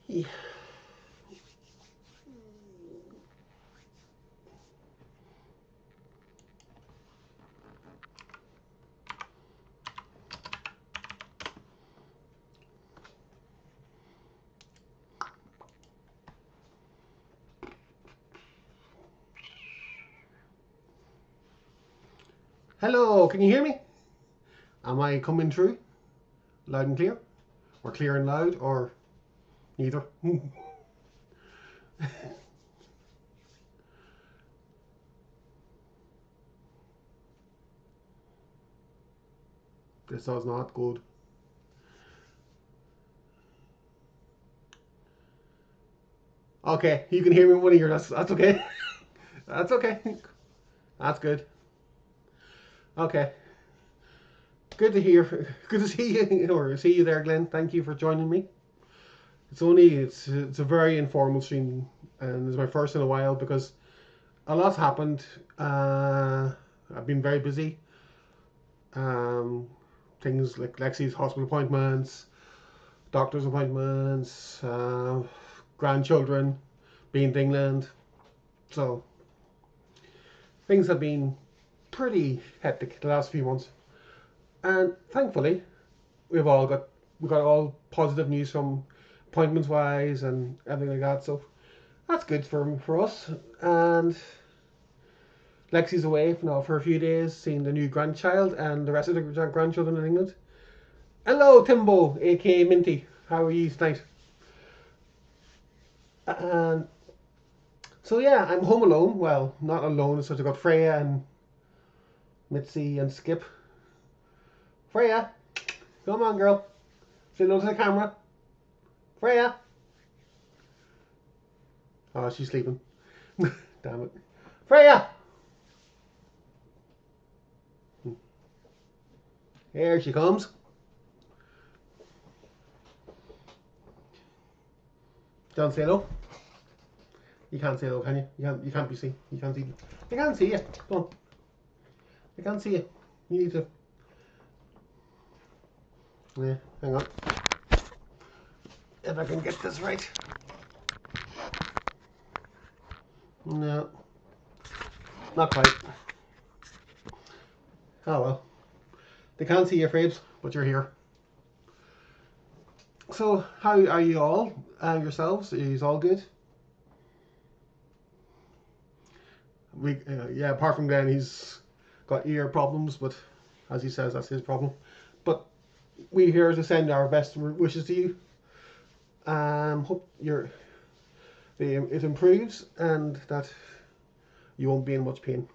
Yeah. Hello, can you hear me? Am I coming through loud and clear? Or clear and loud? Or neither? This is not good. Okay, you can hear me with one ear. That's okay. That's okay. That's good. Okay. Good to hear. Good to see you or see you there, Glenn. Thank you for joining me. It's a very informal stream, and it's my first in a while because a lot's happened. I've been very busy. Um, Things like Lexi's hospital appointments, doctor's appointments, grandchildren, being to England. So things have been pretty hectic the last few months, and thankfully we got all positive news from appointments wise and everything like that. So that's good for us. And Lexi's away for now for a few days, seeing the new grandchild and the rest of the grandchildren in England. Hello, Timbo, aka Minty. How are you tonight? And so yeah, I'm home alone. Well, not alone. So I've got Freya and Mitzi and Skip. Freya, come on, girl. Say hello to the camera. Freya. Oh, she's sleeping. Damn it. Freya. Here she comes. Don't say hello. You can't say hello, can you? You can't be seen. You can't see. They can't see you. Come on. They can't see you. You need to. Yeah, hang on. If I can get this right. No, not quite. Oh well. They can't see your frames, but you're here. So, how are you all? Yourselves? Are you all good? Yeah. Apart from Glenn, he's got ear problems, but as he says, that's his problem. But we here to send our best wishes to you. Hope it improves and that you won't be in much pain.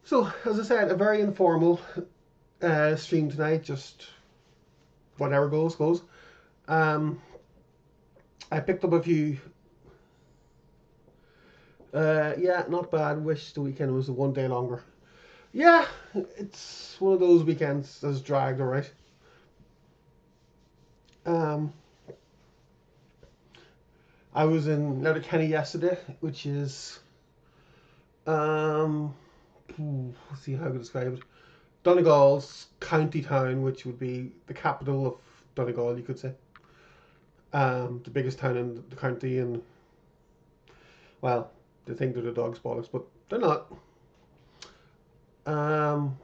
So, as I said, a very informal stream tonight. Just whatever goes goes. Um, I picked up a few. Yeah, not bad. Wish the weekend was one day longer. Yeah, it's one of those weekends that's dragged, alright. Um, I was in Letterkenny yesterday, which is um, let's see how I could describe it. Donegal's county town, which would be the capital of Donegal, you could say. The biggest town in the county, and well, they think they're the dog's bollocks, but they're not.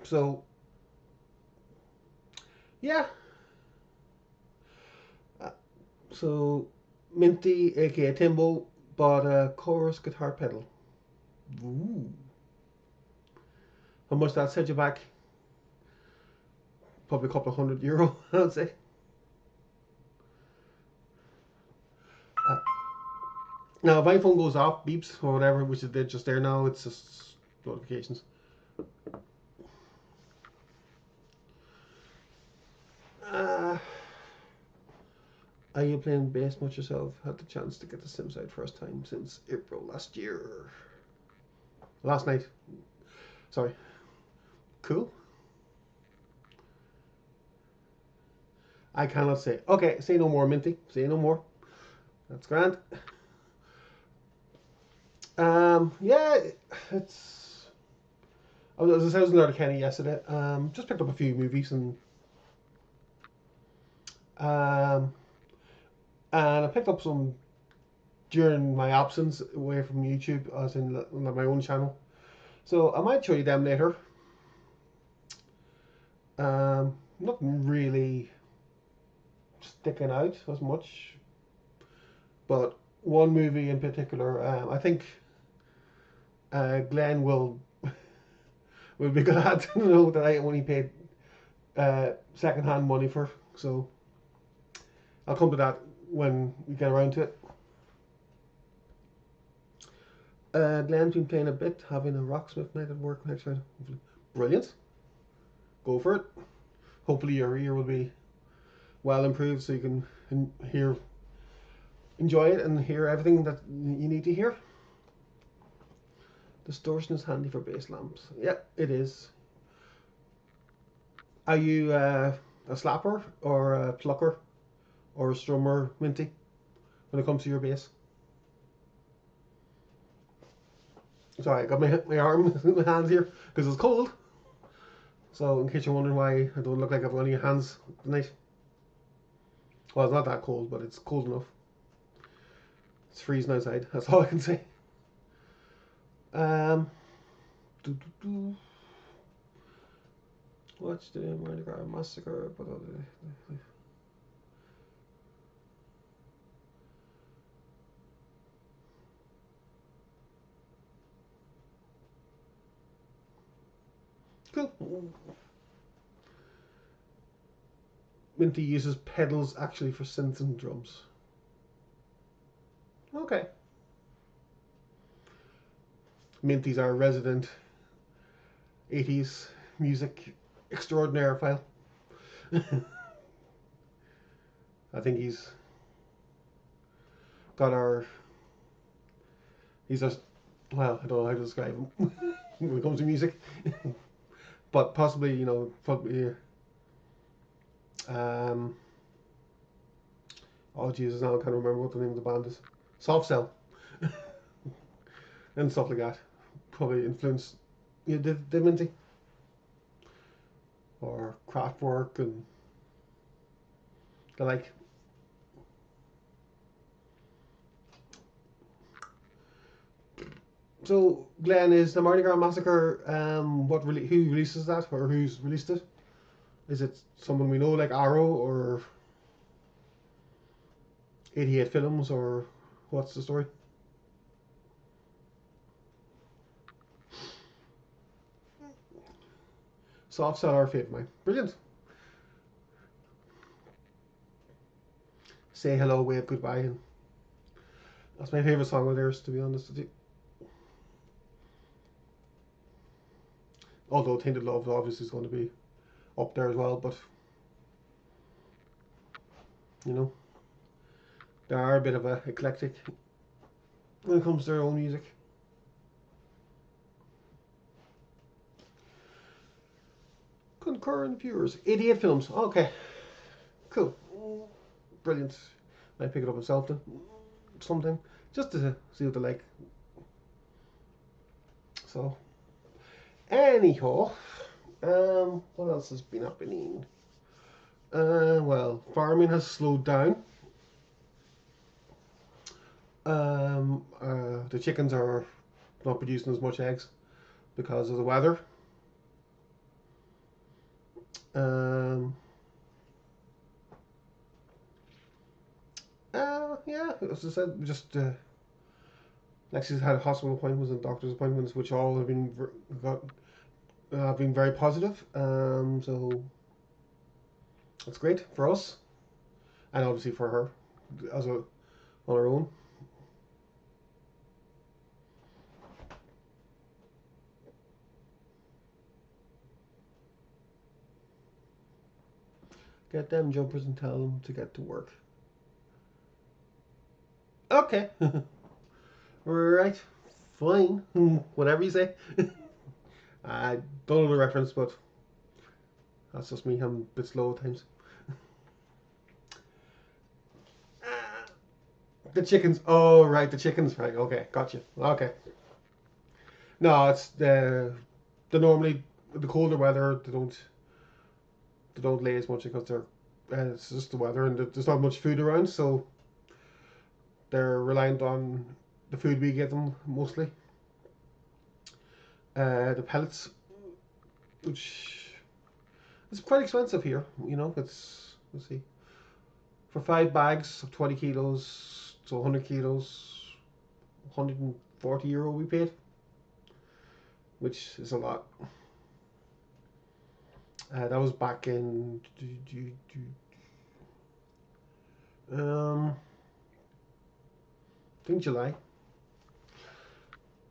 So yeah, uh, so Minty, aka Timbo, bought a chorus guitar pedal. Ooh. How much that set you back? Probably a couple of €100, I'd say. Uh, Now, if my phone goes off, beeps or whatever, which it did just there now, it's just notifications. Uh, are you playing bass much yourself? Had the chance to get the Sims out first time since April last year. Last night. Sorry. Cool. I cannot say. Okay, say no more, Minty. Say no more. That's grand. Yeah, it's. As I was in Letterkenny yesterday. Just picked up a few movies and Um, and I picked up some during my absence away from YouTube, as in my own channel. So I might show you them later. Nothing really sticking out as much, but one movie in particular, I think Glenn will be glad to know that I only paid second-hand money for. So I'll come to that when we get around to it. Glenn's been playing a bit, having a rocksmith night at work next Friday. Brilliant. Go for it. Hopefully your ear will be well improved so you can enjoy it and hear everything that you need to hear. Distortion is handy for bass lamps. Yeah, it is. Are you a slapper or a plucker or a strummer, Minty, when it comes to your bass? Sorry, I got my arm, my hands here because it's cold. So in case you're wondering why I don't look like I've got any hands tonight. Well, it's not that cold, but it's cold enough. It's freezing outside. That's all I can say. Watch the Mardi Gras Massacre. Cool. Minty uses pedals actually for synths and drums. Okay. Minty's our resident 80s music extraordinaire file. I think he's got our. He's just. Well, I don't know how to describe him when it comes to music. But possibly, you know, probably. Oh Jesus, now I can't remember what the name of the band is. Soft Cell and stuff like that. Probably influenced. Yeah, did Minty or Kraftwerk and the like. So, Glenn, is the Mardi Gras Massacre? Who releases that, or who's released it? Is it someone we know like Arrow or 88 Films, or what's the story? Soft Cell, our favourite mine. Brilliant. Say hello, wave goodbye, and that's my favourite song of theirs, to be honest with you. Although Tainted Love obviously is going to be up there as well, but you know, they are a bit of a eclectic when it comes to their own music. Concurrent viewers, 88 Films. Okay, cool, brilliant. Might pick it up myself then, sometime, just to see what they like. So, anyhow, what else has been happening? Well, farming has slowed down. The chickens are not producing as much eggs because of the weather. Yeah, as I said, just Lexi's had hospital appointments and doctor's appointments, which all have been very positive. So that's great for us, and obviously for her on her own. Get them jumpers and tell them to get to work. Okay. Right. Fine. Whatever you say. I don't know the reference, but that's just me. I'm a bit slow at times. The chickens. Oh, right. The chickens. Right. Okay. Gotcha. Okay. No, it's the normally the colder weather they don't lay as much because they're and it's just the weather, and there's not much food around, so they're reliant on the food we get them mostly. The pellets, which is quite expensive here. It's, let's see, for 5 bags of 20 kilos, so 100 kilos, €140 we paid, which is a lot. That was back in I think July.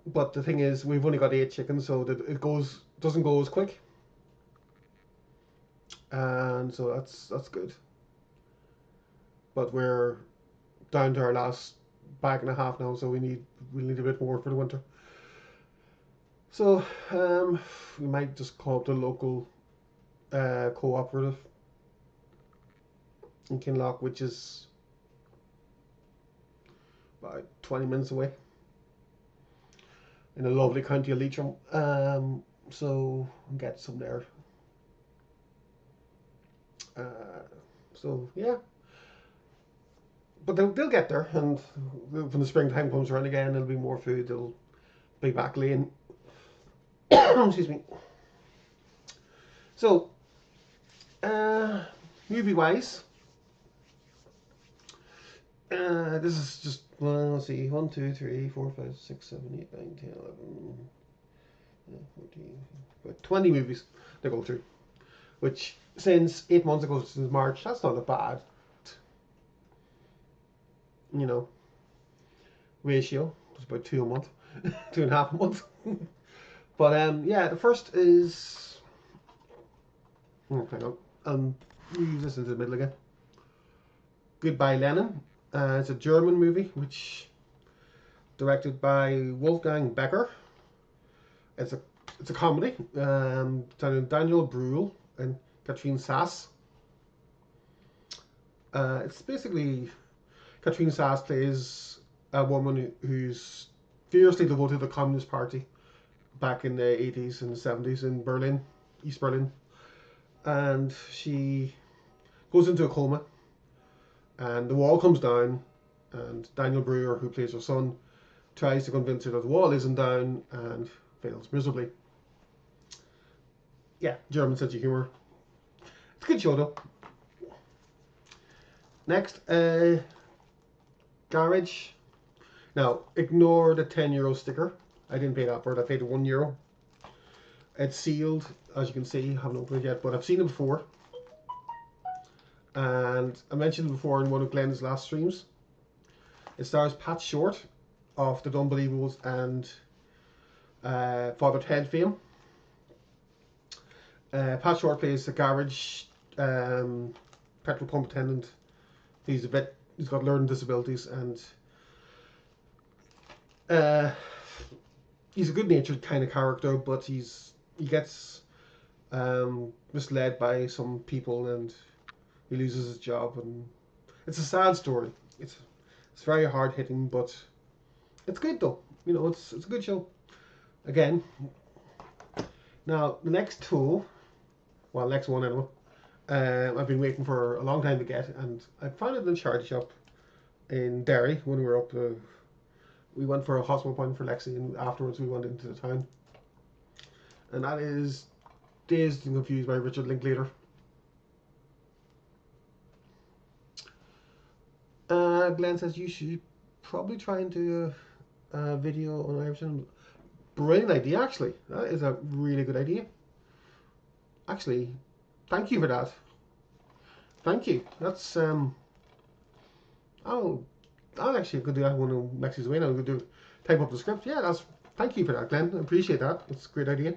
But the thing is, we've only got 8 chickens, so that it doesn't go as quick, and so that's good. But we're down to our last bag and a half now, so we need a bit more for the winter. So we might just call up the local cooperative in Kinloch, which is about 20 minutes away in a lovely county of Leitrim. So get some there. So yeah, but they'll get there, and when the springtime comes around again, there'll be more food. They'll be back laying. Excuse me. So, movie wise, this is just, well, let's see, 1, 2, 3, 4, 5, 6, 7, 8, 9, 10, 11, 14, about 20 movies to go through, which since 8 months ago, since March, that's not a bad, ratio. It's about 2 a month, 2.5 a month. But yeah, the first is, hang on, use this into the middle again. Goodbye Lenin. It's a German movie, which directed by Wolfgang Becker. It's a comedy. Daniel Brühl and Katrine Sass. It's basically, Katrine Sass plays a woman who's fiercely devoted to the Communist Party back in the 80s and the 70s in Berlin, East Berlin. And she goes into a coma, and the wall comes down, and Daniel Brühl, who plays her son, tries to convince her that the wall isn't down, and fails miserably. Yeah, German sense of humour. It's a good show though. Next, Garage. Now, ignore the €10 sticker. I didn't pay that for it. I paid €1. It's sealed, as you can see. I haven't opened it yet, but I've seen it before. And I mentioned it before in one of Glenn's last streams. It stars Pat Short of The Unbelievables and Father Ted fame. Pat Short plays the garage petrol pump attendant. He's got learning disabilities, and he's a good-natured kind of character, but he gets misled by some people, and he loses his job, and it's a sad story. It's very hard hitting, but it's good though. It's a good show. Again, now the next two, well, next one anyway, I've been waiting for a long time to get, and I found it in the charity shop in Derry when we were up. We went for a hospital appointment for Lexi, and afterwards we went into the town. And that is Dazed and Confused by Richard Linklater. Glenn says you should probably try and do a video on Iverson. Brilliant idea, actually. That is a really good idea. Actually, thank you for that. Thank you. That's I'll actually go do that one of Lexi's away now. I'm going to type up the script. Yeah, thank you for that, Glenn. I appreciate that. It's a great idea.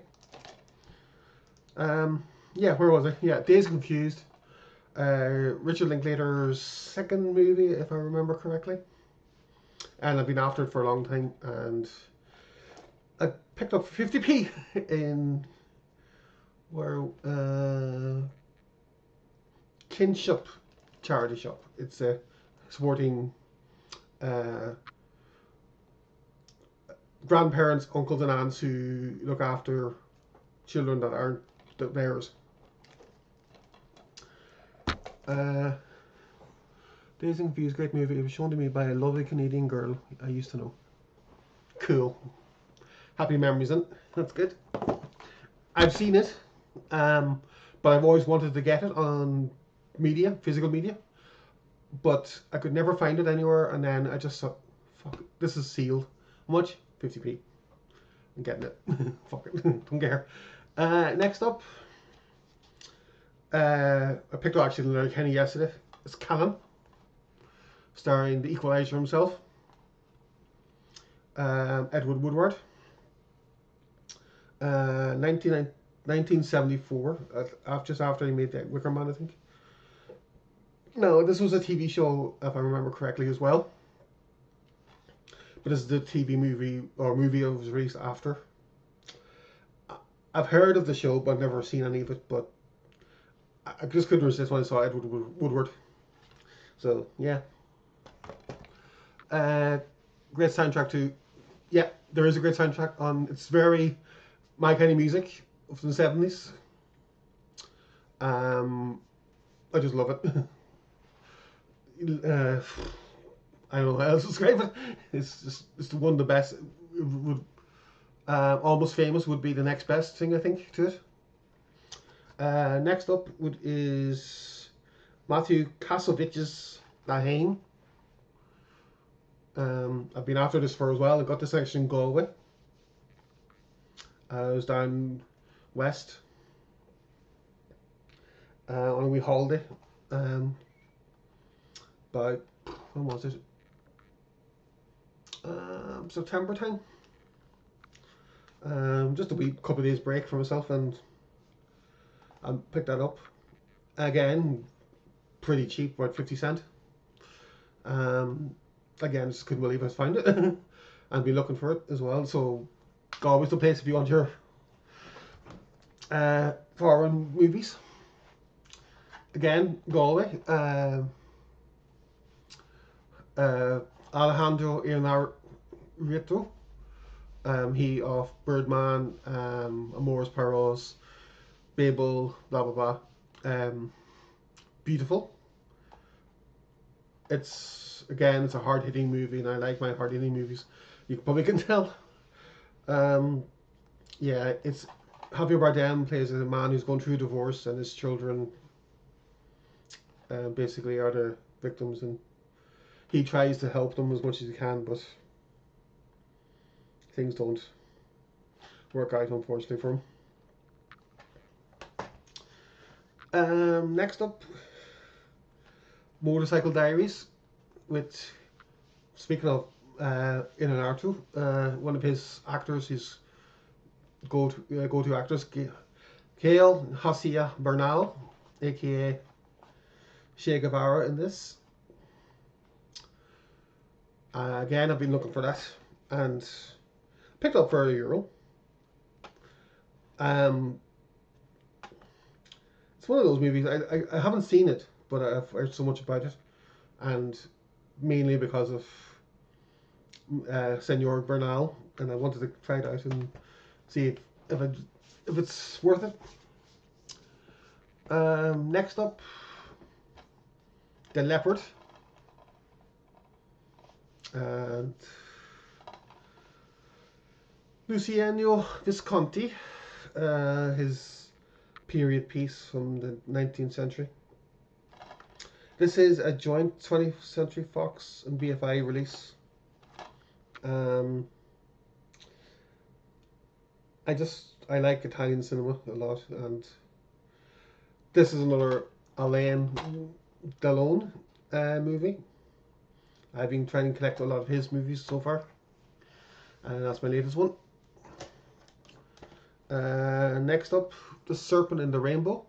Yeah, where was I? Yeah, Dazed and Confused. Richard Linklater's second movie, if I remember correctly. And I've been after it for a long time, and I picked up 50p in Kinship charity shop. It's supporting grandparents, uncles and aunts who look after children that aren't theirs. Uh, Dazed and Confused, great movie. It was shown to me by a lovely Canadian girl I used to know. Cool. Happy memories, and that's good. I've seen it, um, but I've always wanted to get it on media, physical media, but I could never find it anywhere. And then I just thought, fuck it, this is sealed. How much? 50p. I'm getting it. Fuck it, don't care. Next up, I picked up actually Letterkenny yesterday. It's Callum, starring the Equalizer himself, Edward Woodward. 1974, just after he made the Wicker Man, I think. No, this was a TV show, if I remember correctly, as well. But this is the TV movie, or movie that was released after. I've heard of the show, but I've never seen any of it. But I just couldn't resist when I saw Edward Woodward. So, yeah. Great soundtrack too. Yeah, there is a great soundtrack on. It's very my kind of music from the 70s. I just love it. I don't know how else to describe it. It's one of the best. Almost Famous would be the next best thing, I think, to it. Next up is Matthew Kasovic's La Haine. I've been after this for as well. I got this actually in Galway. I was down west on a wee holiday. But when was it? September time. Just a wee couple of days break for myself, and I picked that up. Again, pretty cheap, about 50¢. Again, just couldn't believe I found it, and been looking for it as well. So, Galway's the place if you want your foreign movies. Again, Galway. Alejandro Inarritu. He of Birdman, Amores Perros, Babel, blah blah blah. Beautiful. It's a hard hitting movie, and I like my hard hitting movies. You probably can tell. Yeah, it's Javier Bardem plays a man who's going through a divorce, and his children basically are the victims, and he tries to help them as much as he can, but things don't work out, unfortunately, for him. Next up, Motorcycle Diaries, with, speaking of Inarritu, one of his actors, his go-to actors, Gail Hasia Bernal, aka Che Guevara, in this. Again, I've been looking for that, and picked up for €1. It's one of those movies, I haven't seen it, but I've heard so much about it, and mainly because of Senor Bernal, and I wanted to try it out and see if it's worth it. Next up, The Leopard, and Luciano Visconti, his period piece from the 19th century. This is a joint 20th Century Fox and BFI release. I like Italian cinema a lot, and this is another Alain Delon movie. I've been trying to collect a lot of his movies so far, and that's my latest one. Next up, The Serpent in the Rainbow.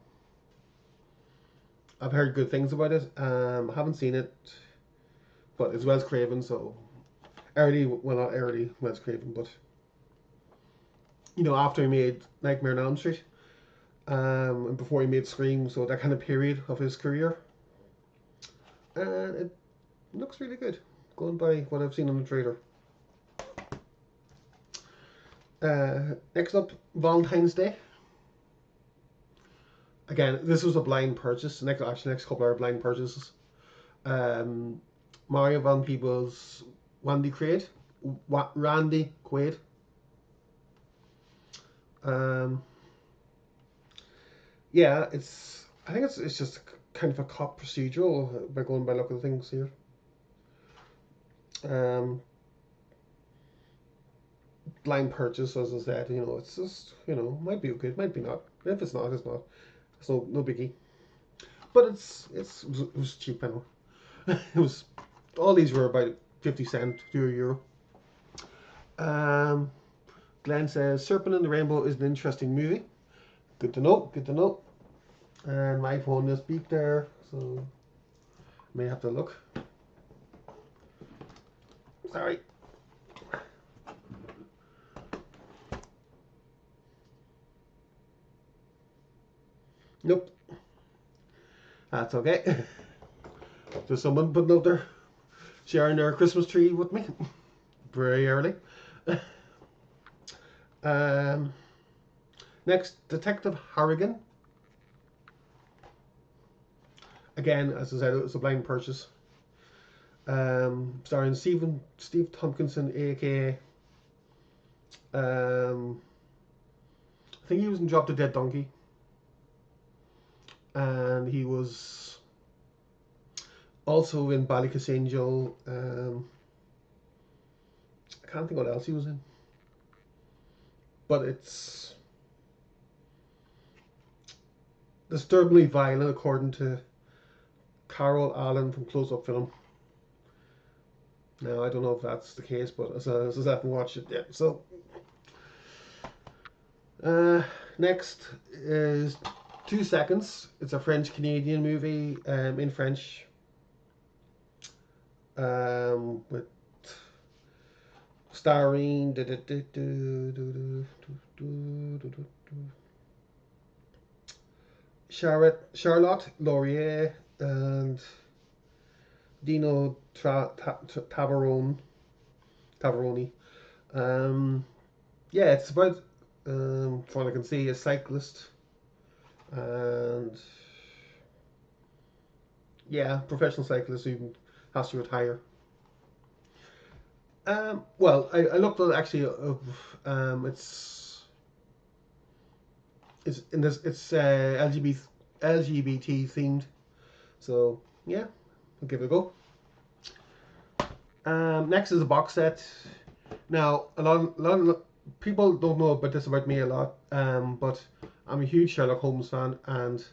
I've heard good things about it. I haven't seen it, but it's Wes Craven, so not early Wes Craven, but after he made Nightmare on Elm Street, and before he made Scream, so that kind of period of his career, and it looks really good, going by what I've seen on the trailer. Next up, Valentine's Day. Again, this was a blind purchase. Next couple are blind purchases. Um, Mario Van Peebles, Randy Quaid. Um, yeah, I think it's just kind of a cop procedural by going by look of things here. Um, Blind purchase, as I said, it's just might be good, might be not. If it's not, it's not. It's no biggie. But it was cheap, I know. It was all these were about 50 cents to €1. Um, Glenn says Serpent in the Rainbow is an interesting movie. Good to know. Good to know. And my phone just beeped there, so I may have to look. Sorry. Nope. That's okay. There's someone putting out there sharing their Christmas tree with me very early. Next, Detective Harrigan. Again, as I said, it was a blind purchase. Starring Steve Tompkinson, aka I think he was in Drop the Dead Donkey, and he was also in Ballycus Angel. I can't think what else he was in, but it's disturbingly violent according to Carol Allen from Close Up Film. Now I don't know if that's the case, but as I haven't watched it yet. So next is 2 Seconds. It's a French Canadian movie in French with starring Charlotte Laurier and Dino Taveroni. Yeah, it's about, from what I can see, a cyclist and professional cyclist who has to retire. Well, I looked at actually it's in this it's LGBT themed, so yeah, I'll give it a go. Next is a box set. Now a lot of people don't know about this about me a lot, but I'm a huge Sherlock Holmes fan, and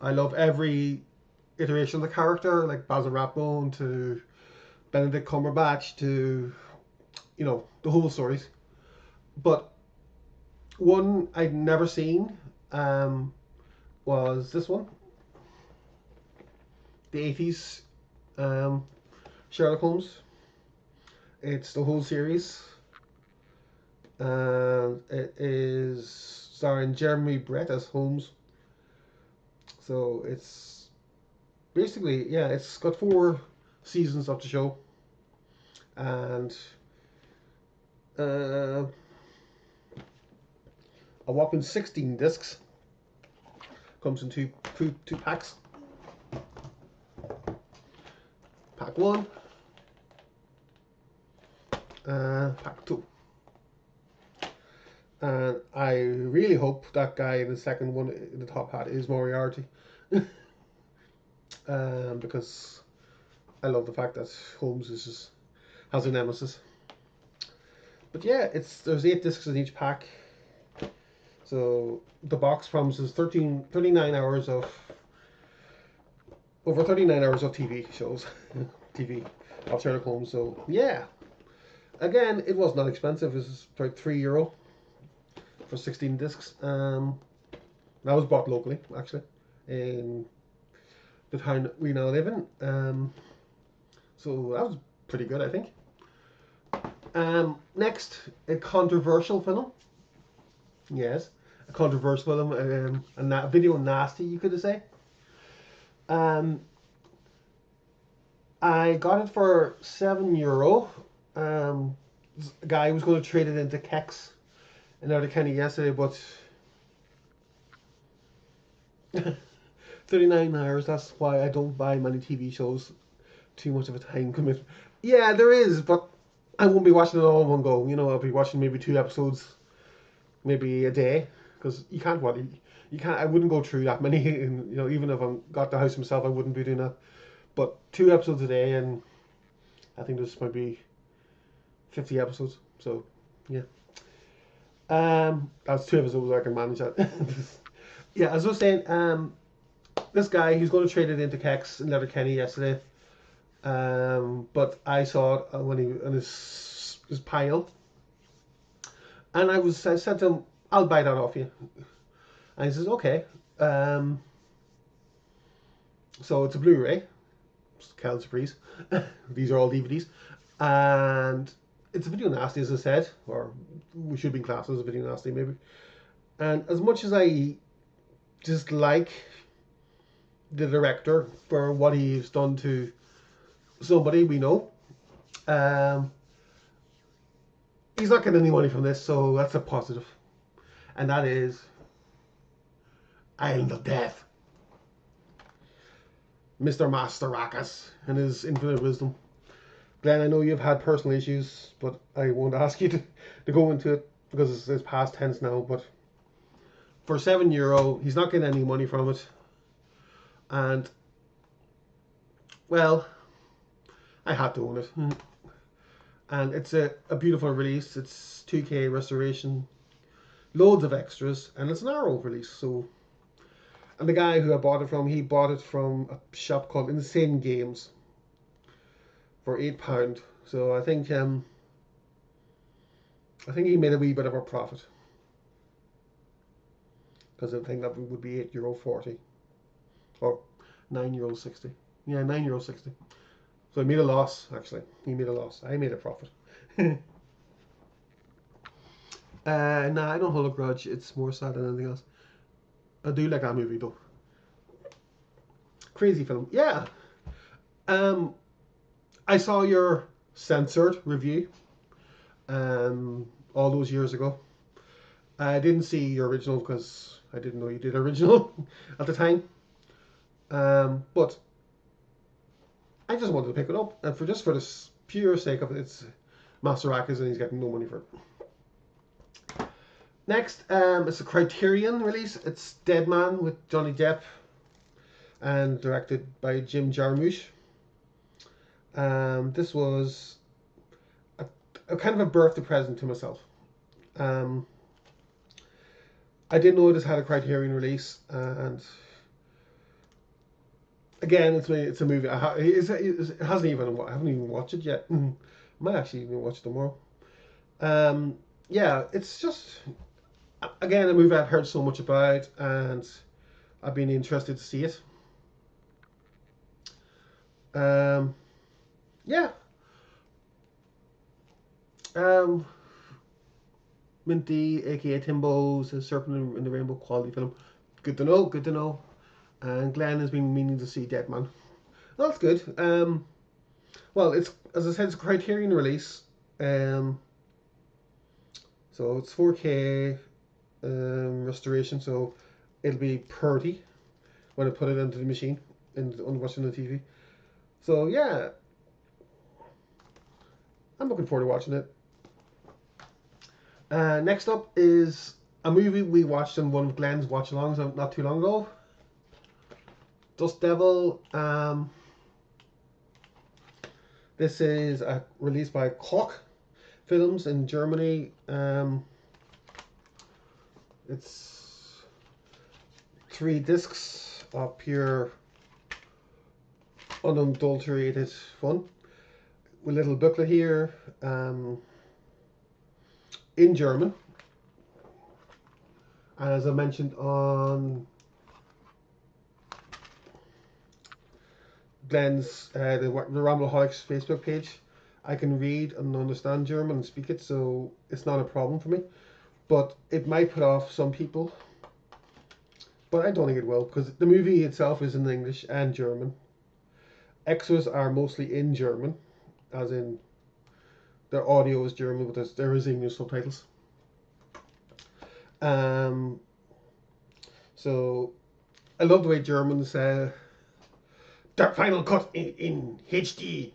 I love every iteration of the character, like Basil Rathbone to Benedict Cumberbatch to the whole stories. But one I'd never seen was this one, the 80s Sherlock Holmes. It's the whole series, and it is starring Jeremy Brett as Holmes. So it's basically, it's got 4 seasons of the show, and a whopping 16 discs. Comes in two packs. Pack 1, pack 2. And I really hope that guy in the second one in the top hat is Moriarty. Because I love the fact that Holmes has a nemesis. But yeah, there's 8 discs in each pack. So the box promises 39 hours of TV shows, TV of Sherlock Holmes. So yeah, again, it was not expensive. It was about €3 for 16 discs. That was bought locally, actually, in the town we now live in. So that was pretty good, I think. Next, a controversial film. Yes, a controversial film, a video nasty, you could say. I got it for €7. A guy was going to trade it into Kex in Outer County yesterday, but 39 hours, that's why I don't buy many TV shows. Too much of a time commitment. Yeah, there is, but I won't be watching it all in one go. I'll be watching maybe 2 episodes, maybe a day, because you can't watch. You can't. I wouldn't go through that many. And, even if I got the house myself, I wouldn't be doing that. But 2 episodes a day, and I think this might be 50 episodes. So, yeah. That's 2 episodes I can manage that. Yeah, as I was saying, this guy, he's going to trade it into Kex in Letterkenny yesterday. But I saw it when he in his pile, and I said to him, "I'll buy that off you." And he says, "Okay." So it's a Blu-ray. Cal Surprise. These are all DVDs, and it's a video nasty, as I said, or we should be classed as a video nasty, maybe. And as much as I dislike the director for what he's done to somebody we know, he's not getting any money from this, so that's a positive. And that is Island of Death. Mr. Mastorakis and his infinite wisdom. Glenn, I know you've had personal issues, but I won't ask you to go into it because it's past tense now. But for €7, he's not getting any money from it. And, well, I had to own it. And it's a beautiful release. It's 2K restoration, loads of extras, and it's an Arrow release. So, and the guy who I bought it from, he bought it from a shop called Insane Games for £8. So I think he made a wee bit of a profit, because I think that would be €8.40 or €9.60. Yeah, €9.60. So he made a loss. Actually, he made a loss. I made a profit. Nah, I don't hold a grudge. It's more sad than anything else. I do like that movie though. Crazy film. Yeah. I saw your censored review all those years ago. I didn't see your original because I didn't know you did original at the time. But I just wanted to pick it up, and for the pure sake of it, it's Mastorakis and he's getting no money for it. Next, it's a Criterion release. It's Dead Man with Johnny Depp and directed by Jim Jarmusch. This was a kind of a birthday present to myself. I didn't know it had a Criterion release, and again, it's a movie. It hasn't even. I haven't even watched it yet. Might actually even watch it tomorrow. Yeah, it's just again a movie I've heard so much about, and I've been interested to see it. Yeah. Minty, aka Timbo, says Serpent in the Rainbow, quality film. Good to know. Good to know. And Glenn has been meaning to see Dead Man. Well, that's good. Well, it's, as I said, it's a Criterion release. So it's 4K restoration, so it'll be pretty when I put it into the machine and on watching the TV. So yeah, I'm looking forward to watching it. Next up is a movie we watched in one of Glenn's watch-alongs not too long ago. Dust Devil. This is released by Koch Films in Germany. It's 3 discs of pure, unadulterated fun. With a little booklet here, in German. And as I mentioned on Glenn's the Rambleholics Facebook page, I can read and understand German and speak it, so it's not a problem for me. But it might put off some people, but I don't think it will, because the movie itself is in English and German. Extras are mostly in German, as in their audio is German, but there is English subtitles. So I love the way Germans their final cut in HD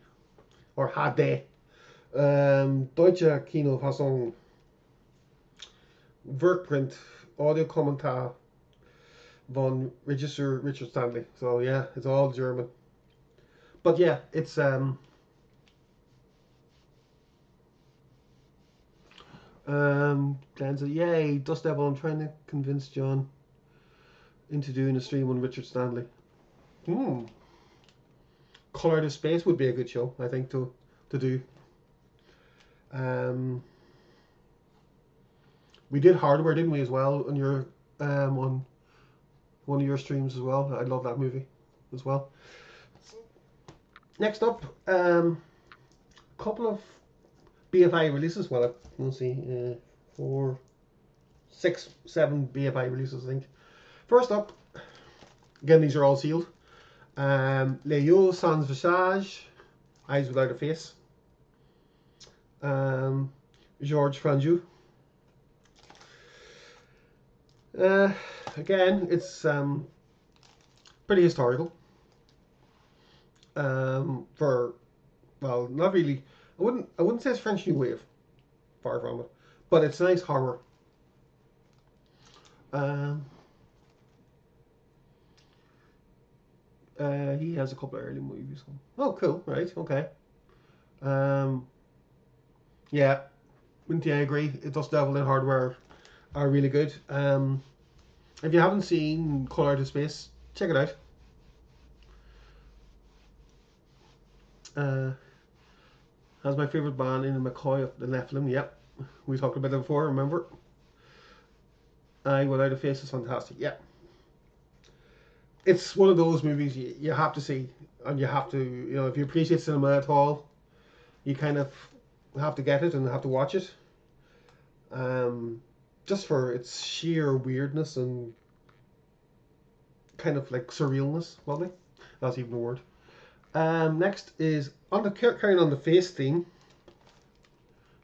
or HD. Deutsche Kinofassung, Werkprint, Audiokommentar von Regisseur Richard Stanley. So yeah, it's all German. But yeah, it's Glenn said, "Yay, Dust Devil! I'm trying to convince John into doing a stream on Richard Stanley." Hmm. Color to Space would be a good show, I think, to do. Um, we did Hardware, didn't we, as well, on your on one of your streams as well. I love that movie as well. Next up, couple of BFI releases. Well, we'll see, 4, 6, 7 BFI releases, I think. First up, again, these are all sealed. Les Yeux Sans Visage, Eyes Without a Face. Georges Franju. Again, it's pretty historical. For, well, not really. I wouldn't say it's French New Wave, far from it, but it's nice horror. He has a couple of early movies. Oh, cool, right? Okay. Yeah, I agree. Dust Devil and Hardware are really good. If you haven't seen Color Out of Space, check it out. Has my favorite band in McCoy of the Nephilim. Yep, we talked about it before. Remember? Without a Face is fantastic. Yeah, it's one of those movies you have to see, and you have to, if you appreciate cinema at all, you kind of have to get it and have to watch it. Just for its sheer weirdness and kind of like surrealness, probably. That's even a word. Next is carrying on the face theme.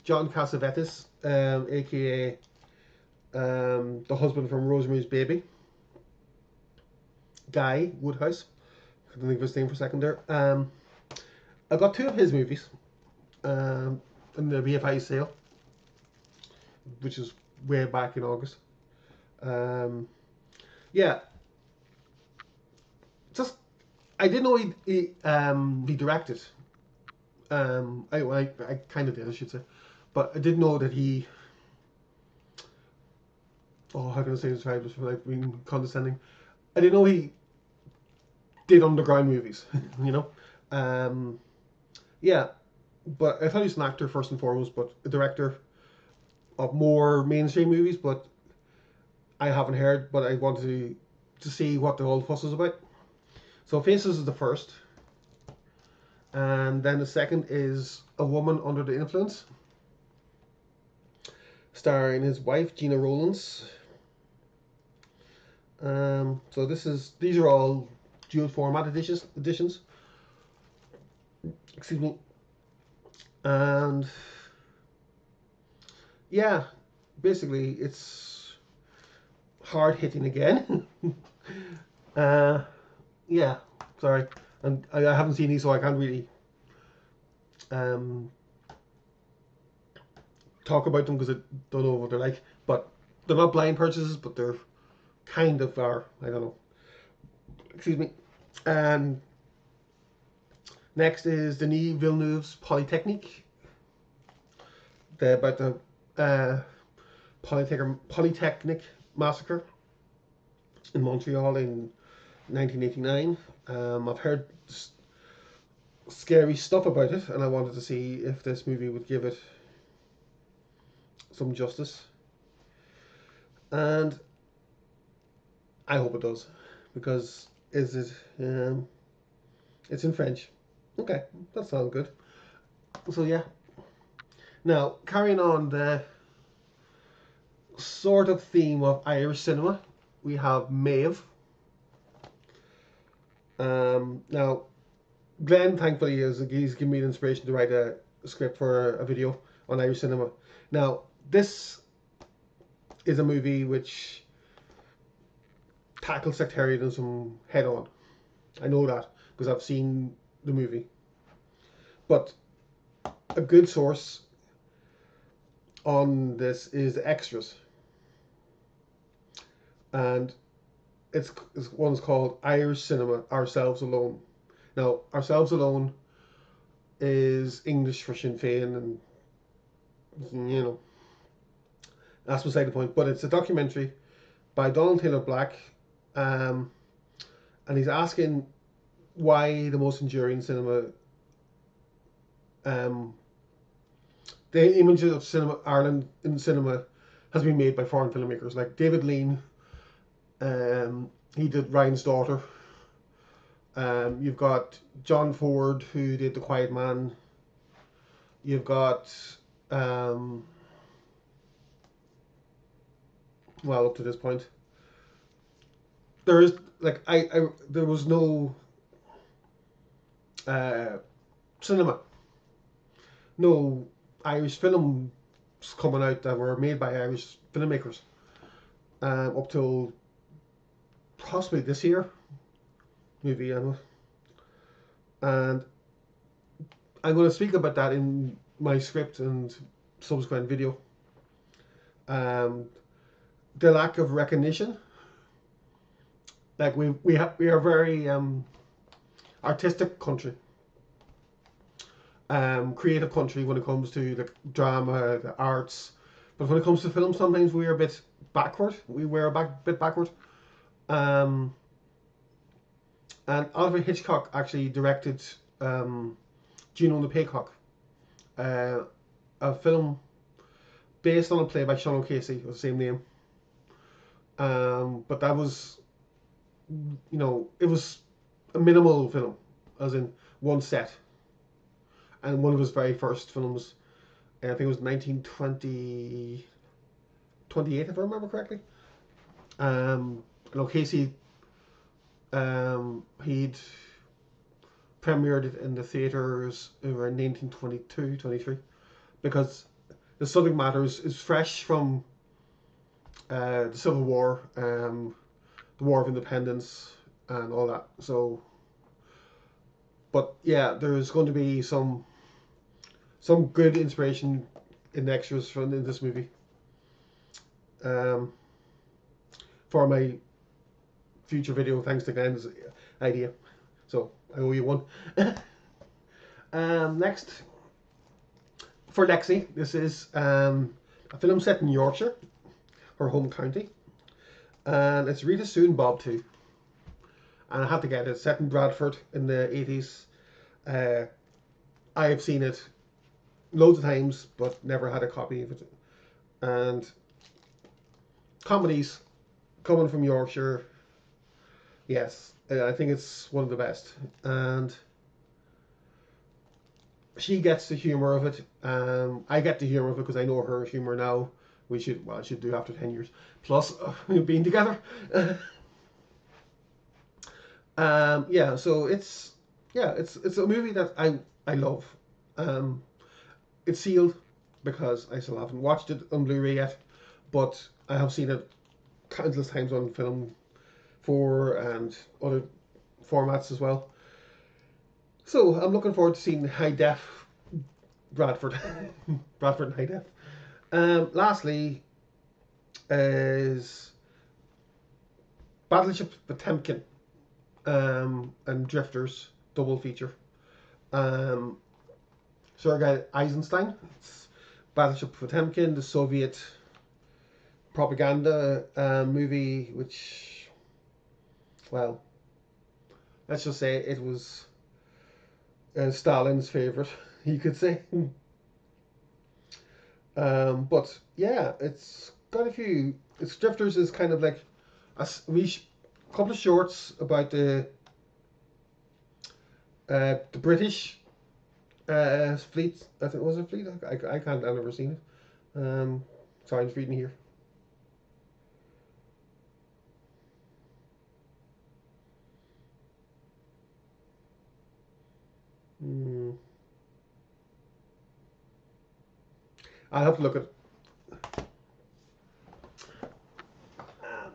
John Cassavetes, aka the husband from Rosemary's Baby. Guy Woodhouse. I couldn't think of his name for a second there. I got 2 of his movies in the BFI sale, which is way back in August. Yeah, just I didn't know he directed. I kind of did, I should say, but I didn't know that he. Oh, how can I say this without being condescending? I didn't know he did underground movies. Yeah, but I thought he was an actor first and foremost, but a director of more mainstream movies. But I haven't heard, but I wanted to see what the whole fuss is about. So Faces is the first, and then the second is A Woman Under the Influence, starring his wife Gina Rowlands. So these are all dual format editions. Excuse me. And yeah, basically it's hard hitting again. Yeah, sorry, and I haven't seen these, so I can't really talk about them because I don't know what they're like. But they're not blind purchases, but they're kind of are. I don't know. Excuse me. Next is Denis Villeneuve's Polytechnique. About the Polytechnic massacre in Montreal in 1989. I've heard scary stuff about it, and I wanted to see if this movie would give it some justice. And I hope it does, because it's in French. Okay, that sounds good. So yeah. Now, carrying on the sort of theme of Irish cinema, we have Maeve. Now, Glenn, thankfully, he's given me the inspiration to write a script for a video on Irish cinema. Now, this is a movie which tackle sectarianism head on. I know that because I've seen the movie. But a good source on this is the extras, and it's one's called Irish Cinema Ourselves Alone. Now, Ourselves Alone is English for Sinn Féin, and you know that's beside the point. But it's a documentary by Donald Taylor Black, um, and he's asking why the most enduring cinema, um, the image of cinema Ireland in cinema has been made by foreign filmmakers like David Lean. He did Ryan's Daughter. You've got John Ford, who did The Quiet Man. You've got, well, up to this point, there is like there was no cinema, no Irish films coming out that were made by Irish filmmakers up till possibly this year, maybe. And I'm going to speak about that in my script and subsequent video. The lack of recognition, like we are very artistic country, creative country when it comes to the drama, the arts, but when it comes to film, sometimes we are a bit backward. We're a bit backward. And Alfred Hitchcock actually directed Juno and the Paycock, a film based on a play by Sean O'Casey of the same name. But that was, it was a minimal film, as in one set, and one of his very first films. I think it was 1928, if I remember correctly. And O'Casey, he'd premiered it in the theatres around 1922, 23, because the subject matter is fresh from the Civil War, the War of Independence, and all that. So, but yeah, there's going to be some good inspiration in the extras from in this movie. For my future video, thanks to Glenn's idea. So I owe you one. Next, for Lexi, this is a film set in Yorkshire, her home county, and it's Rita Sue and Bob 2. And I had to get it. Set in Bradford in the 80s. I have seen it loads of times, but never had a copy of it. And comedies coming from Yorkshire, yes, I think it's one of the best. And she gets the humour of it. I get the humour of it because I know her humour now. I should do after 10 years plus being together. Yeah, so it's a movie that I love. It's sealed because I still haven't watched it on Blu-ray yet, but I have seen it countless times on Film 4 and other formats as well. So I'm looking forward to seeing high def Bradford, Bradford in high def. Lastly is Battleship Potemkin and Drifters double feature. Sergei Eisenstein. It's Battleship Potemkin, the Soviet propaganda movie, which, well, let's just say it was Stalin's favorite, you could say. But yeah, it's got a few. Its Drifters is kind of like a couple of shorts about the British fleet. I think it was a fleet. I can't. I've never seen it. Sorry, I'm just reading here. I'll have to look at it.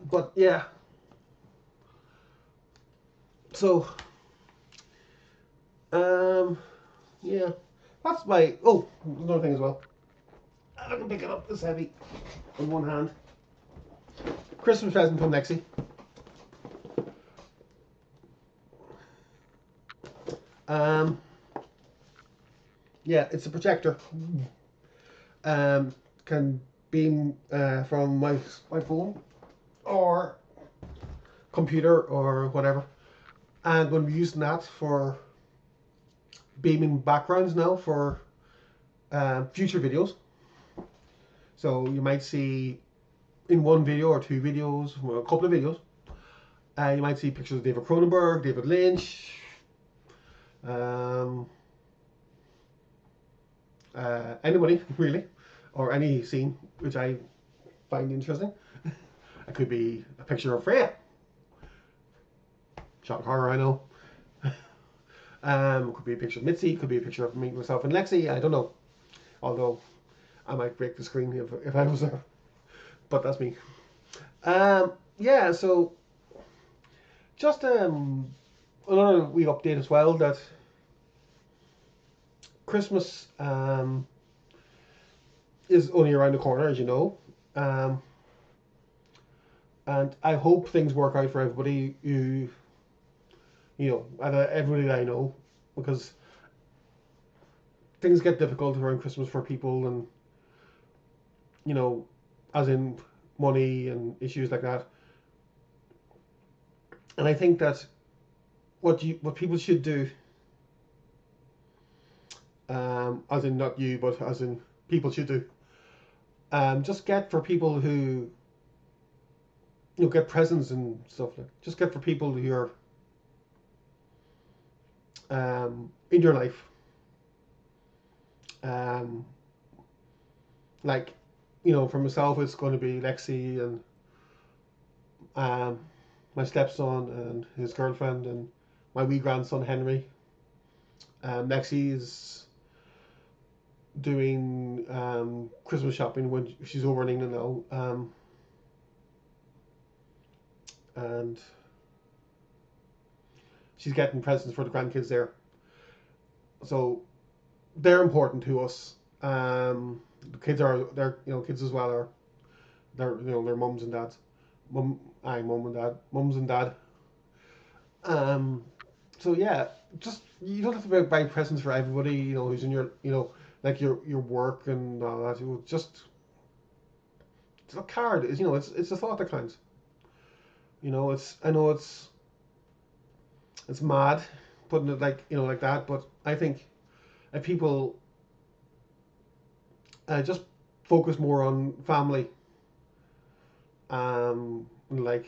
But yeah, So, yeah, that's my. Oh, another thing as well. I can pick it up. It's heavy in one hand. Christmas present from Lexi. Um, yeah, it's a projector. Can beam from my phone or computer or whatever, and when we're using that for beaming backgrounds now for future videos. So you might see in one video or two videos, well, a couple of videos, you might see pictures of David Cronenberg, David Lynch, um, anybody really, or any scene which I find interesting. It could be a picture of Freya. Shock horror, I know. It could be a picture of Mitzi, it could be a picture of me, myself, and Lexi. I don't know. Although I might break the screen if I was there. But that's me. Yeah, so just another wee update as well that Christmas is only around the corner, as you know. Um, and I hope things work out for everybody and everybody that I know, because things get difficult around Christmas for people, and as in money and issues like that. And I think that what people should do, as in not you, but as in people should do, just get for people who get presents and stuff, like just get for people who are in your life, um, like for myself it's going to be Lexi and my stepson and his girlfriend and my wee grandson Henry. Lexi is doing Christmas shopping when she's over in England now, and she's getting presents for the grandkids there. So they're important to us. The kids are kids as well are their mums and dads, mums and dad. Um, so yeah, just you don't have to buy presents for everybody. Who's in your like your work and all that. It's a card. It's a thought that counts. I know it's mad putting it like that, but I think if people just focus more on family, like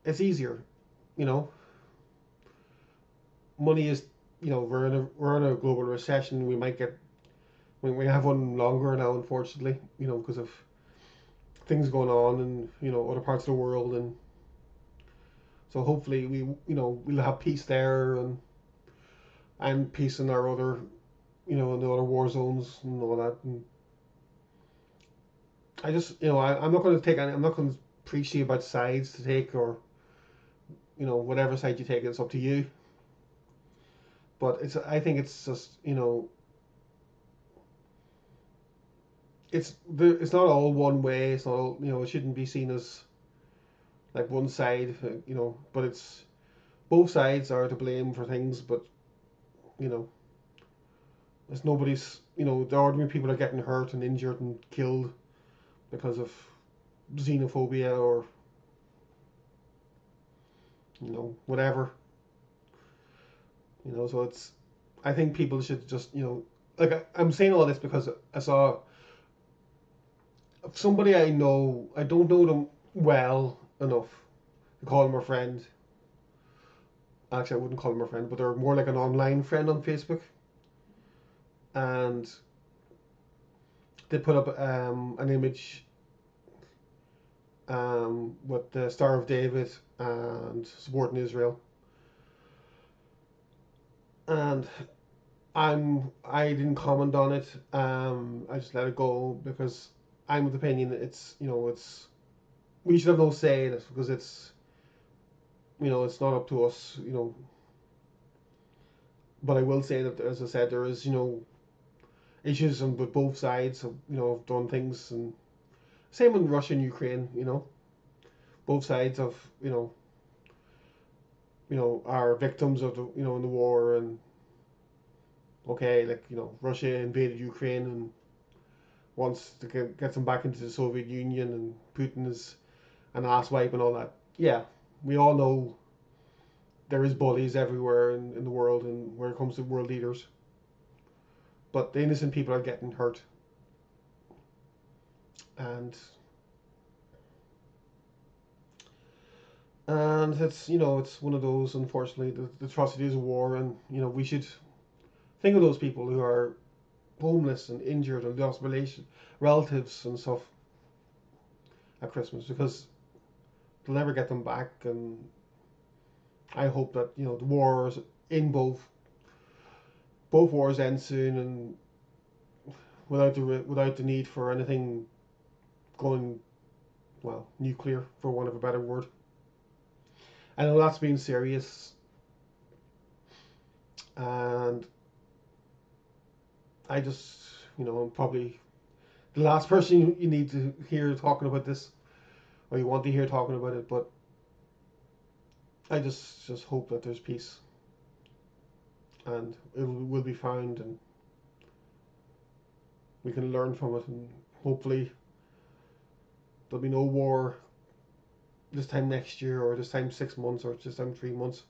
it's easier. You know, money is we're in a global recession. We have one longer now, unfortunately. Because of things going on in other parts of the world, and so hopefully we'll have peace there and peace in our other in the other war zones and all that. And I just I'm not going to I'm not going to preach to you about sides to take, or whatever side you take, it's up to you. But I think it's just it's not all one way. It's not all, it shouldn't be seen as like one side, but it's both sides are to blame for things, but you know it's nobody's, the ordinary people are getting hurt and injured and killed because of xenophobia or whatever. So I think people should just like I'm saying all this because I saw somebody I know. I don't know them well enough to call them a friend. Actually, I wouldn't call them a friend, but they're more like an online friend on Facebook. And they put up an image with the Star of David and supporting Israel. And I didn't comment on it. I just let it go because I'm of the opinion that it's we should have no say in it because it's not up to us, but I will say that, as I said, there is, issues on with both sides of, have done things, and same in Russia and Ukraine, both sides of, are victims of the, in the war, and okay, like, Russia invaded Ukraine and wants to get them back into the Soviet Union, and Putin is an asswipe and all that. Yeah, we all know there is bullies everywhere in the world, and where it comes to world leaders, but the innocent people are getting hurt, and it's, it's one of those, unfortunately, the atrocities of war, and we should think of those people who are homeless and injured and lost relatives and stuff at Christmas, because they'll never get them back. And I hope that, the wars in both wars end soon, and without the need for anything going, well, nuclear, for want of a better word. I know that's being serious, and I just, I'm probably the last person you need to hear talking about this, or you want to hear talking about it, but I just hope that there's peace, and it will be found, and we can learn from it, and hopefully there'll be no war this time next year, or this time 6 months, or this time 3 months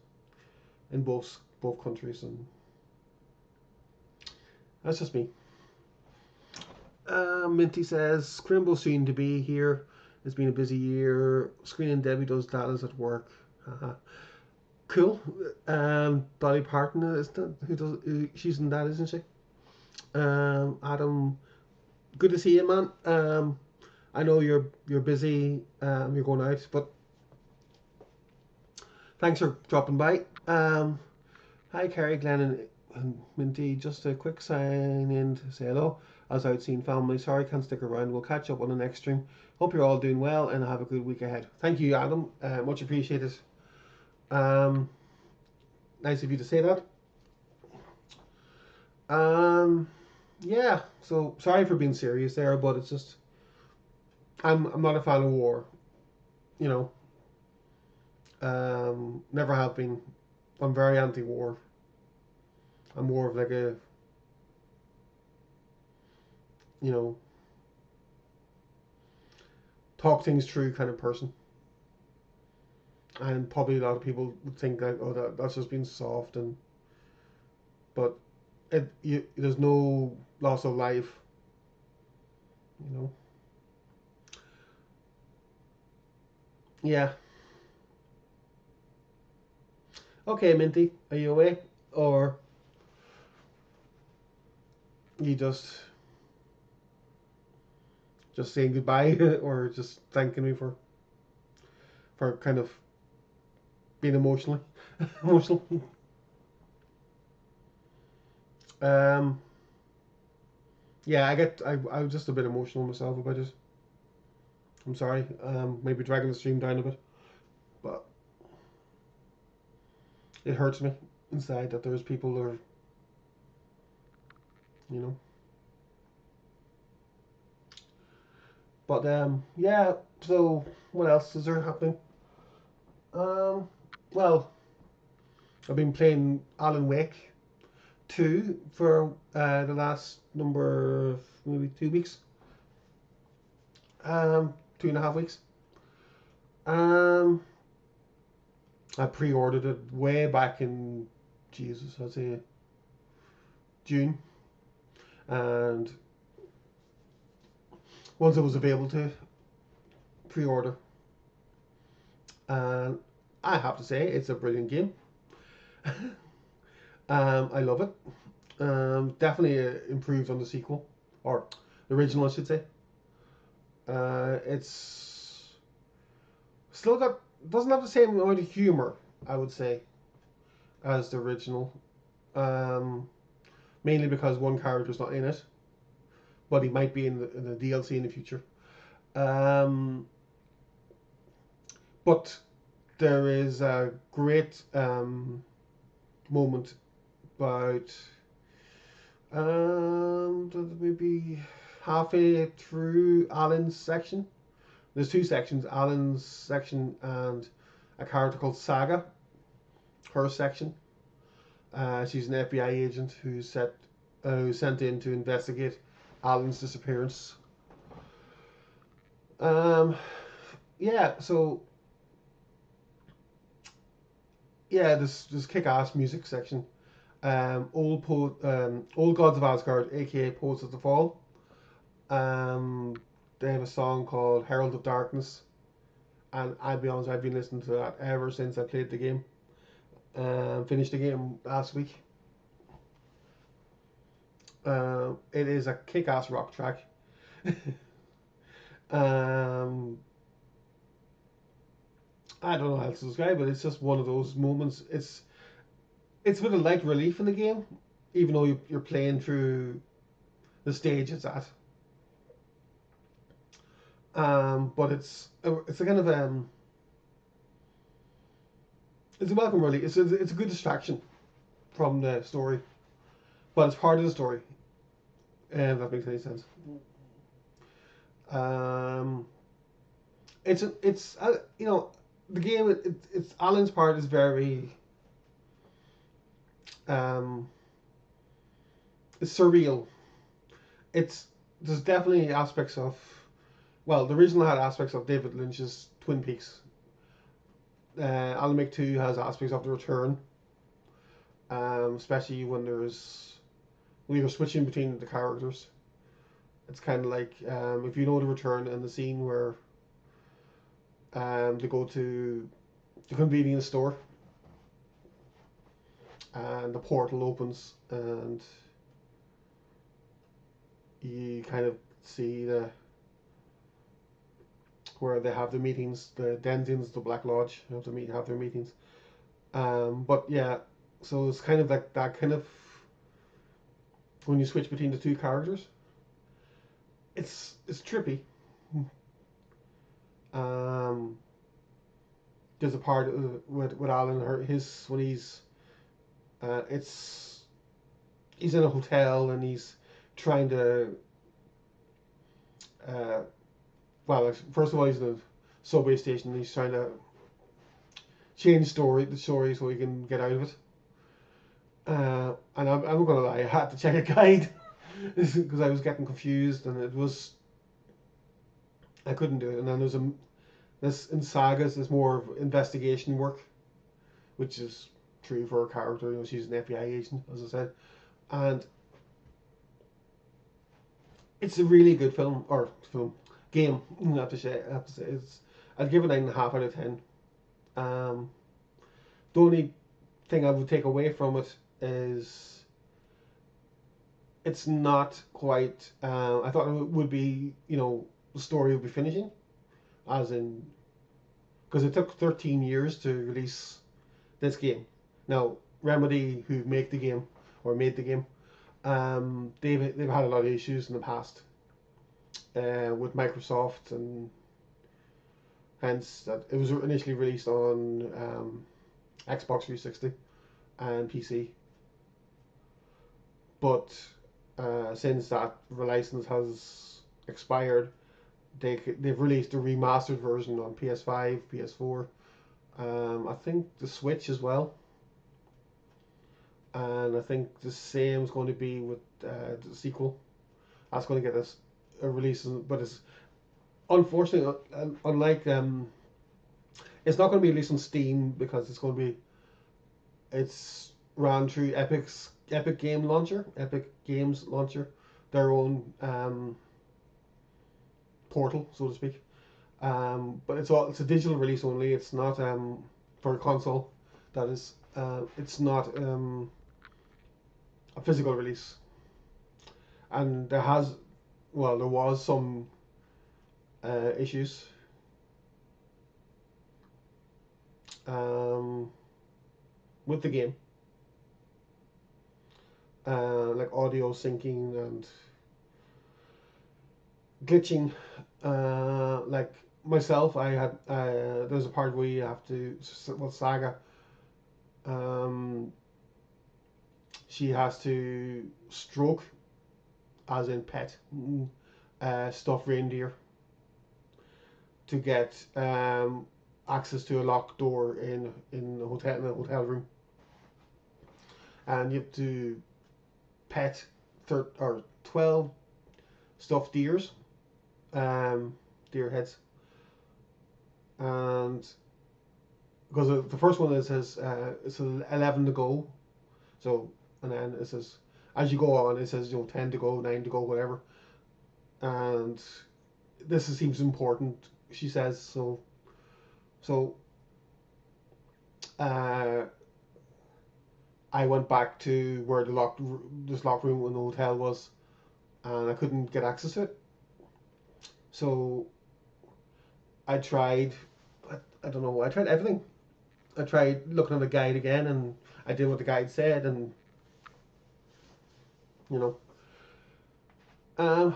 in both countries. And that's just me. Minty says Scrimble soon to be here. It's been a busy year. Screen and Debbie does Dallas at work. Cool. Dolly Parton is that who does? She's in that, isn't she? Adam, good to see you, man. I know you're busy. You're going out, but thanks for dropping by. Hi, Carrie, Glenn, and Minty. Just a quick sign in to say hello. I was out seeing family. Sorry, can't stick around. We'll catch up on the next stream. Hope you're all doing well and have a good week ahead. Thank you, Adam. Much appreciated. Nice of you to say that. Yeah. So sorry for being serious there, but it's just I'm not a fan of war. You know. Never have been. I'm very anti-war. I'm more of like a, you know, talk things through kind of person. And probably a lot of people would think that, oh, that's just being soft, but there's no loss of life, you know. Yeah. Okay, Minty, are you away, or you just saying goodbye, or just thanking me for kind of being emotional? Um, yeah, I was just a bit emotional myself about it. I'm sorry. Maybe dragging the stream down a bit, but it hurts me inside that there's people that are, you know. But yeah. So what else is there happening? Um, well, I've been playing Alan Wake 2 for the last number of maybe 2 weeks. 2.5 weeks. Um, I pre-ordered it way back in, Jesus, I'd say June, and once it was available to pre-order, and I have to say it's a brilliant game. I love it. Definitely improved on the sequel, or the original, I should say. It's still doesn't have the same amount of humor, I would say, as the original. Um, Mainly because one character's not in it, but he might be in the DLC in the future. Um, but there is a great moment about maybe halfway through Alan's section. There's two sections, Alan's section and a character called Saga, her section. She's an FBI agent who's sent in to investigate Alan's disappearance. Yeah, so yeah, this kick-ass music section. Old Gods of Asgard, aka Poets of the Fall. They have a song called Herald of Darkness, and I'll be honest, I've been listening to that ever since I played the game. Finished the game last week. It is a kick-ass rock track. I don't know how to describe it. It's just one of those moments. It's with a light relief in the game, even though you're playing through the stage it's at. But it's a kind of it's a welcome relief. It's a good distraction from the story, but it's part of the story. If that makes any sense. It's you know, the game. It's Alan's part is very it's surreal. There's definitely aspects of, well, the original had aspects of David Lynch's Twin Peaks. Alan Wake 2 has aspects of The Return, especially when you're switching between the characters. It's kind of like if you know The Return and the scene where they go to the convenience store and the portal opens and you kind of see where they have the meetings, the Denzians, the Black Lodge have their meetings. But yeah, so it's kind of like that kind of when you switch between the two characters. It's trippy. There's a part with Alan, when he's he's in a hotel and he's trying to well, first of all, he's in a subway station and he's trying to change the story so he can get out of it. And I'm not gonna lie, I had to check a guide because I was getting confused and I couldn't do it. And then this in Sagas is more of investigation work, which is true for her character. You know, she's an FBI agent, as I said, and it's a really good game. I have to say, I'd give it 9.5 out of 10. The only thing I would take away from it is it's not quite. I thought it would be, the story would be finishing, as in, because it took 13 years to release this game. Now, Remedy, who made the game, they've had a lot of issues in the past with Microsoft, and hence that it was initially released on Xbox 360 and PC. But since that license has expired, they've released a remastered version on PS5, PS4, I think the Switch as well, and I think the same is going to be with the sequel. That's going to get a release, but it's unfortunately unlike it's not going to be released on Steam because it's ran through Epic Games Launcher, their own portal, so to speak. But it's a digital release only. It's not for a console. That is, it's not a physical release. And there was some issues. With the game, like audio syncing and glitching, like myself, I had there's a part where you have to, well, Saga, um, she has to stroke, as in pet, stuffed reindeer to get access to a locked door in a hotel room, and you have to pet 12 stuffed deers, um, deer heads, and because the first one is says it says 11 to go, so, and then it says as you go on it says 10 to go, 9 to go, whatever, and this seems important. She says so. So uh, I went back to where this locked room in the hotel was, and I couldn't get access to it. So I tried. I don't know. I tried everything. I tried looking at the guide again, and I did what the guide said, and you know.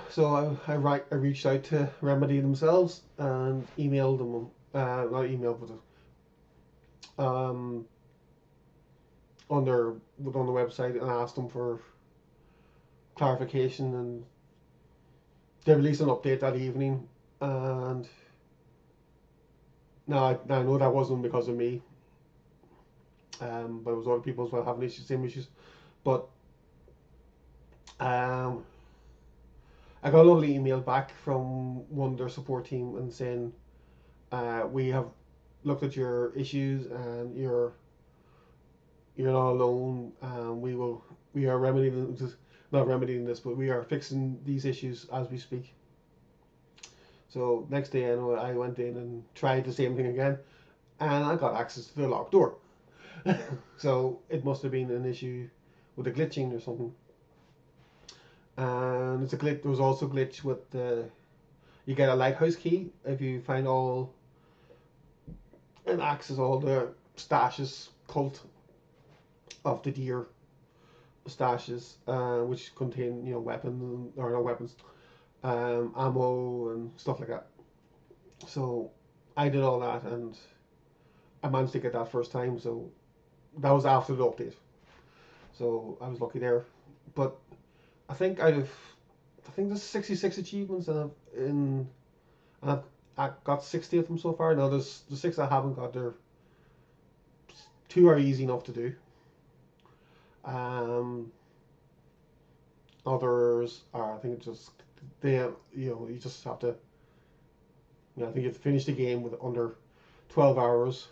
So I reached out to Remedy themselves and emailed them. Not emailed, but on the website, and asked them for clarification, and they released an update that evening. And now I know that wasn't because of me, but it was other people as well having same issues. But um, I got a lovely email back from one of their support team and saying, we have looked at your issues, and you're not alone. We are remedying this, not remedying this, but we are fixing these issues as we speak. So next day, I know I went in and tried the same thing again, and I got access to the locked door. So it must have been an issue with the glitching or something. And it's a glitch. There was also a glitch with the. You get a lighthouse key if you find all and access all the stashes cult of the deer stashes, which contain weapons, or no weapons, ammo and stuff like that. So I did all that, and I managed to get that first time. So that was after the update. So I was lucky there. But I think I think there's 66 achievements, and I've got 60 of them so far. Now there's the 6 I haven't got. There, 2 are easy enough to do. Um, Others are, I think, just they you just have to. I think you have to finish the game with under 12 hours,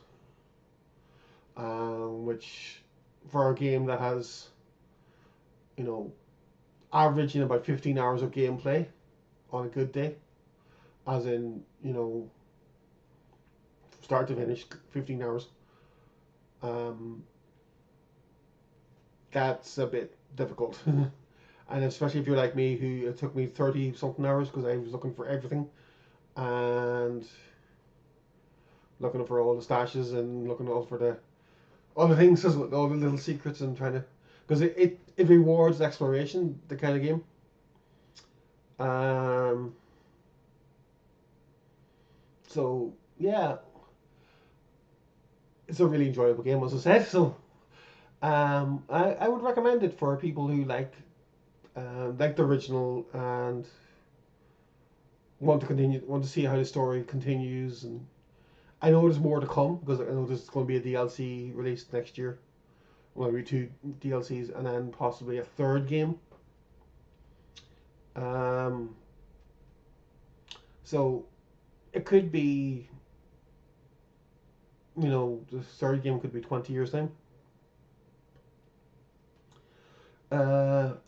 which for a game that has you know averaging about 15 hours of gameplay on a good day, as in start to finish 15 hours. Um, that's a bit difficult. And especially if you're like me, who it took me 30 something hours because I was looking for everything, and looking for all the stashes, and looking all for the other things, all the little secrets, and trying to, because it rewards exploration, the kind of game. Um, so yeah, it's a really enjoyable game, as I said. So I would recommend it for people who like the original, and want to see how the story continues. And I know there's more to come, because I know there's going to be a DLC released next year. Well, maybe 2 DLCs, and then possibly a third game. Um, so it could be, the third game could be 20 years time.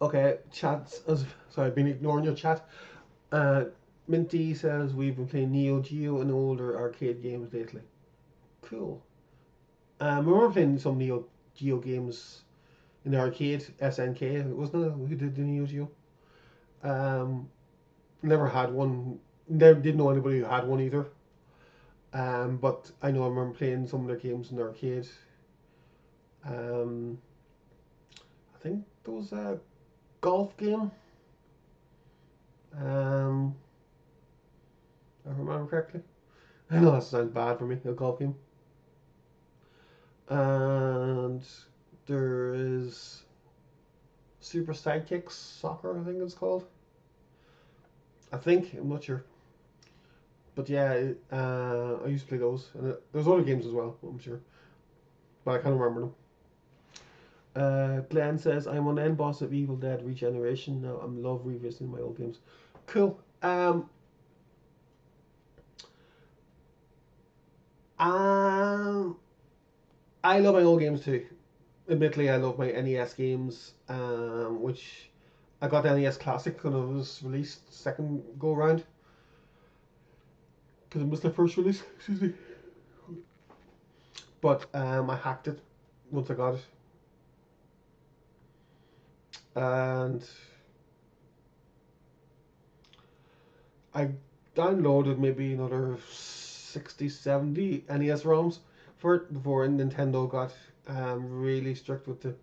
Okay, chat. Sorry, I've been ignoring your chat. Uh, Minty says we've been playing Neo Geo and older arcade games lately. Cool. I remember playing some Neo Geo games in the arcade. SNK, wasn't it? Who did the Neo Geo? Um, Never had one. Never didn't know anybody who had one either. But I know I remember playing some of their games in the arcade. Um, I think there was a golf game. Um, if I remember correctly. I know that sounds bad for me, a golf game. And there is Super Sidekicks Soccer, I think it's called. I think, I'm not sure. But yeah, I used to play those. And there's other games as well, I'm sure. But I can't remember them. Glenn says, I'm on the end boss of Evil Dead Regeneration now. I love revisiting my old games. Cool. Um, I love my old games too. Admittedly, I love my NES games, which I got the NES Classic when it was released second go around because it was the first release. Excuse me. But I hacked it once I got it, and I downloaded maybe another 60, 70 NES ROMs for it before Nintendo got really strict with the,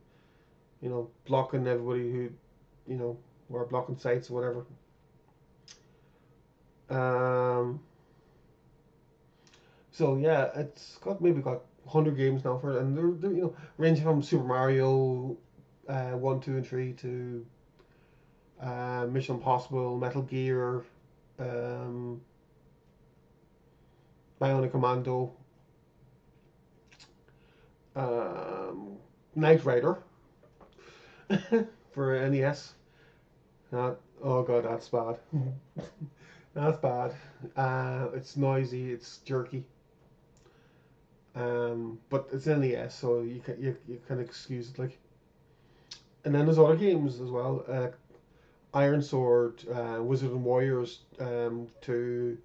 blocking everybody who, were blocking sites or whatever. Um, so yeah, it's got 100 games now for it, and they're ranging from Super Mario, 1, 2, and 3 to Mission Impossible, Metal Gear, um, Bionic Commando, um, Knight Rider for NES. Oh god, that's bad. That's bad. It's noisy. It's jerky. But it's NES, so you can excuse it. Like, and then there's other games as well. Iron Sword, Wizard and Warriors. To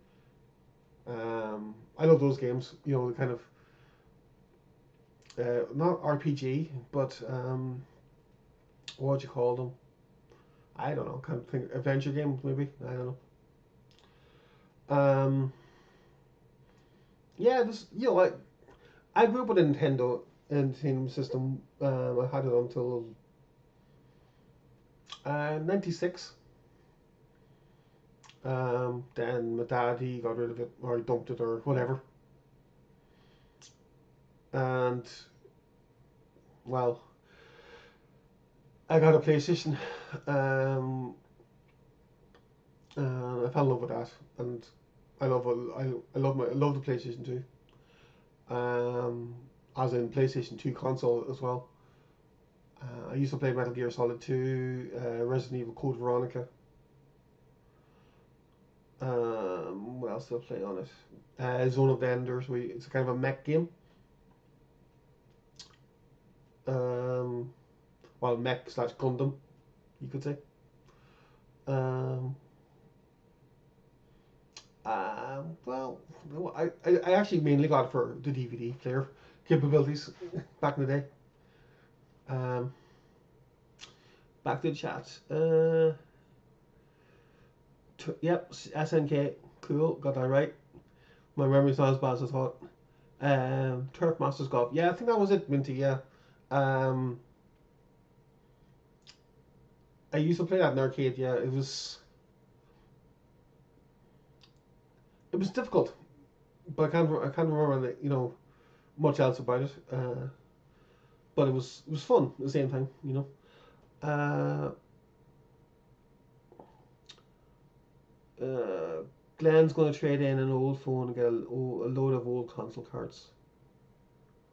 I love those games. The kind of not RPG, but what would you call them? I don't know. Kind of think adventure game maybe. I don't know. Um, yeah, this I grew up with a Nintendo Entertainment System. I had it until 96. Then my dad, he got rid of it or he dumped it or whatever. And well, I got a PlayStation. Um, I fell in love with that, and I love the PlayStation 2. Um, as in PlayStation 2 console as well. I used to play Metal Gear Solid 2, Resident Evil Code Veronica. What else did I play on it? Zone of the Enders. It's a kind of a mech game. Um, well, mech slash Gundam, you could say. Um, well, no, I actually mainly got it for the DVD player capabilities back in the day. Um, back to the chat. Yep, SNK, cool, got that right. My memory's not as bad as I thought. Turf Masters Golf. Yeah, I think that was it, Minty. Yeah. Um, I used to play that in arcade. Yeah, it was difficult, but I can't remember much else about it. But it was fun at the same time. Uh, uh, Glenn's going to trade in an old phone and get a load of old console cards.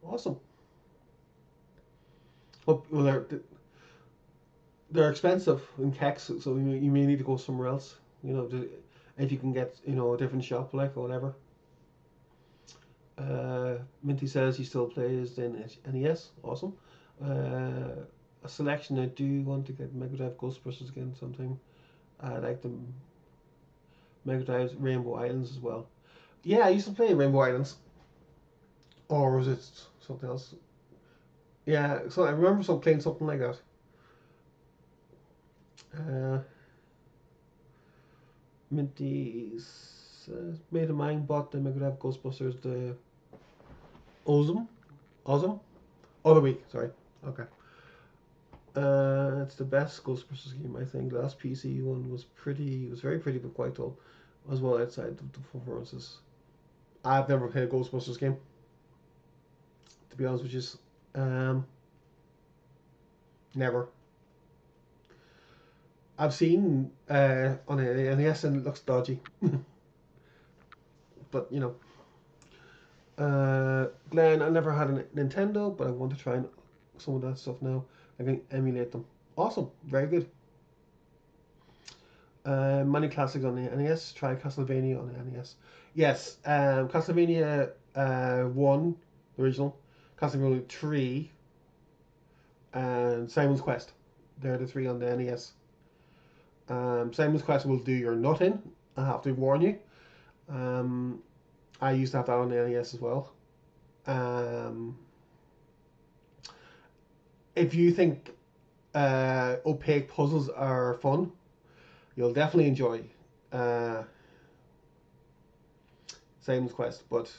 Awesome. Well, they're expensive in Kex, so you may need to go somewhere else. If you can get a different shop like or whatever. Minty says he still plays the NES. Awesome. A selection. I do want to get Mega Drive Ghostbusters again sometime. I like the Mega Drive's Rainbow Islands as well. Yeah, I used to play Rainbow Islands. Or was it something else? Yeah, so I remember playing something like that. Uh, Minty's made of mine bought the Mega Drive Ghostbusters the Awesome, awesome, other week. Sorry. Okay. It's the best Ghostbusters game, I think. The last PC one was very pretty, but quite dull, as well outside of the performances. I've never played a Ghostbusters game, to be honest with you. Um, Never. I've seen on the NES and it looks dodgy, but you know. Glenn, I never had a Nintendo, but I want to try some of that stuff now. I can emulate them. Awesome, very good. Many classics on the NES. Try Castlevania on the NES. Yes, Castlevania 1, the original, Castlevania 3, and Simon's Quest. They're the three on the NES. Simon's Quest will do your nut in. I have to warn you. Um, I used to have that on the NES as well. Um, if you think opaque puzzles are fun, you'll definitely enjoy uh, Simon's Quest, but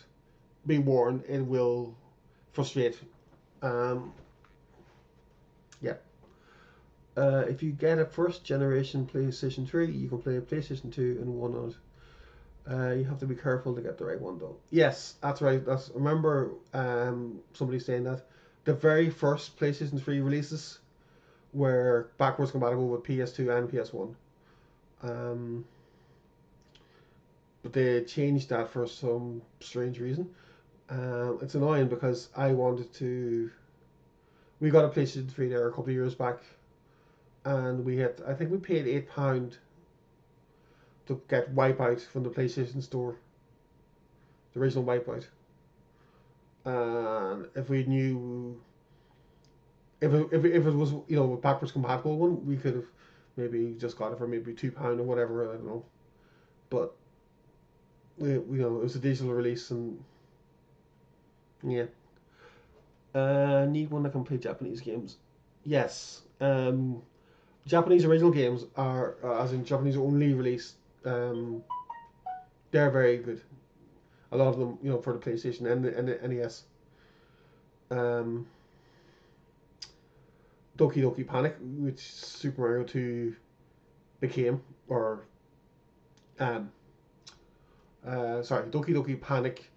be warned, it will frustrate. Um, yeah. If you get a first generation PlayStation 3, you can play PlayStation 2 and 1 on it. You have to be careful to get the right one though. Yes, that's right. That's remember somebody saying that the very first PlayStation 3 releases were backwards compatible with PS2 and PS1. Um, but they changed that for some strange reason. It's annoying because I wanted to. We got a PlayStation 3 there a couple of years back, and we had. I think we paid £8 to get Wipeout from the PlayStation Store, the original Wipeout. And if we knew, if it was a backwards compatible one, we could have maybe just got it for maybe £2 or whatever. I don't know, but it was a digital release and yeah. Need one that can play Japanese games. Yes. Japanese original games are, as in Japanese only release. Um, they're very good. A lot of them, for the PlayStation and the NES. Um, Doki Doki Panic, which Super Mario 2 became, or um, sorry, Doki Doki Panic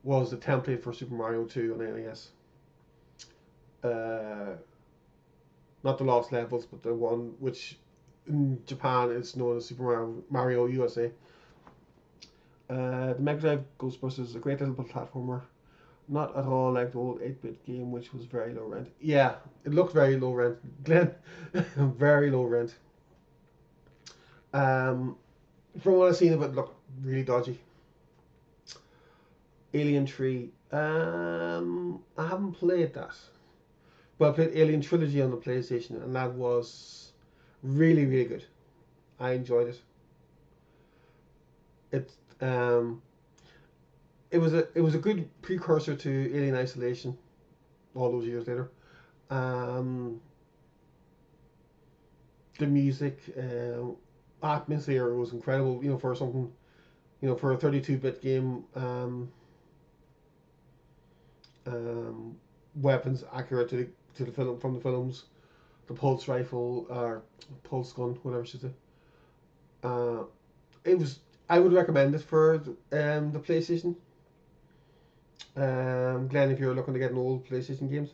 was the template for Super Mario 2 on the NES. Not the Lost Levels, but the one which in Japan is known as Super Mario USA. The Mega Drive Ghostbusters is a great little platformer. Not at all like the old 8-bit game, which was very low rent. Yeah, it looked very low rent. Glenn, very low rent. Um, from what I've seen of it, looked really dodgy. Alien 3. I haven't played that. But I played Alien Trilogy on the PlayStation, and that was really, really good. I enjoyed it. It um, it was a good precursor to Alien Isolation. All those years later, um, the music, atmosphere was incredible. For something, for a 32-bit game, weapons accurate to the film from the films, the pulse rifle or pulse gun, whatever she said. Uh, it was. I would recommend it for the PlayStation. Glenn, if you're looking to get an old PlayStation games,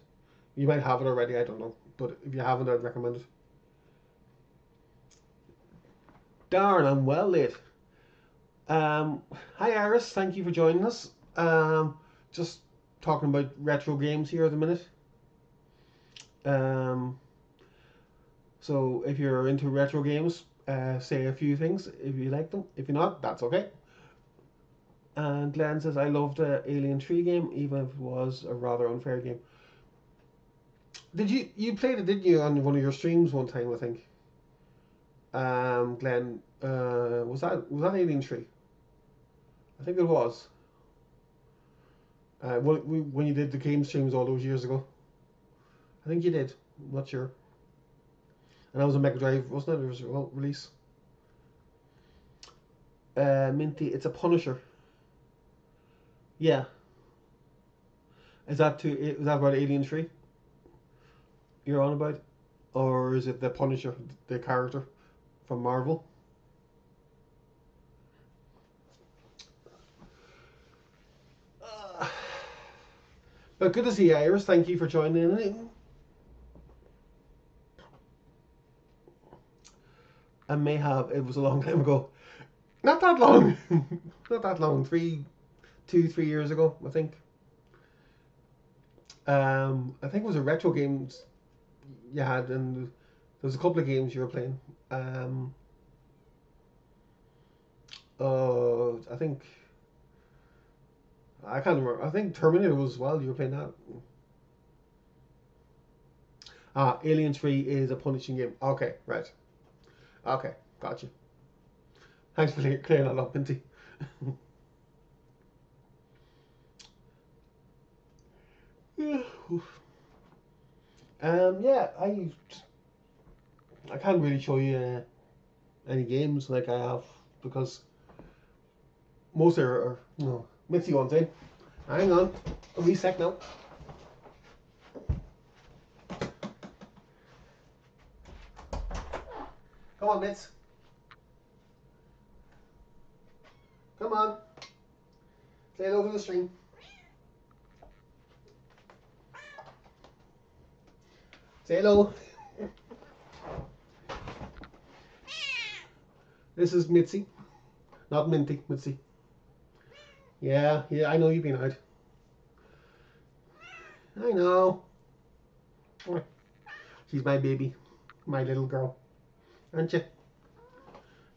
you might have it already. I don't know, but if you haven't, I'd recommend it. Darn, I'm well late. Um, Hi Iris, thank you for joining us. Just talking about retro games here at the minute. Um, so if you're into retro games, say a few things if you like them. If you're not, that's okay. And Glenn says, I loved the Alien 3 game, even if it was a rather unfair game. Did you played it, didn't you, on one of your streams one time, I think? Glenn, was that Alien 3? I think it was. When you did the game streams all those years ago. I think you did. I'm not sure. And that was a Mega Drive, wasn't it? It was a release. Minty, it's a Punisher. Yeah. Is that about Alien 3 you're on about? Or is it the Punisher, the character from Marvel? But good to see you, Iris. Thank you for joining in. I may have. It was a long time ago. Not that long. Not that long. 3 years ago, I think. I think it was a retro games you had, and there was a couple of games you were playing. Um, I think I can't remember. I think Terminator was as well. You were playing that. Alien 3 is a punishing game. Okay, right. Okay, gotcha. Thanks for clearing that up, Minty. Yeah. Yeah, I can't really show you any games like I have because most are no. Mitzi wants in. Hang on, a wee sec now. Come on, Mitz. Come on. Say hello to the stream. Say hello. This is Mitzi, not Minty. Mitzi. Yeah, I know you've been out. I know. She's my baby, my little girl, aren't you?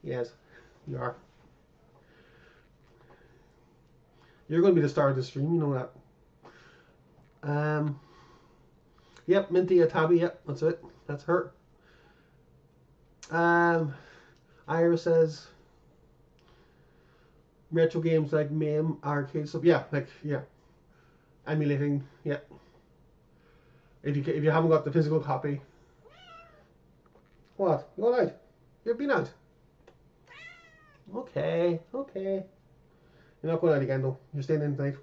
Yes, you are. You're going to be the star of the stream, you know that. Yep, Minty a Tabby. Yep, that's it. That's her. Ira says retro games like MAME, arcade stuff. Yeah, emulating. Yeah. If you haven't got the physical copy. What? You all right? You've been out. Okay. You're not going out again though. You're staying in tonight.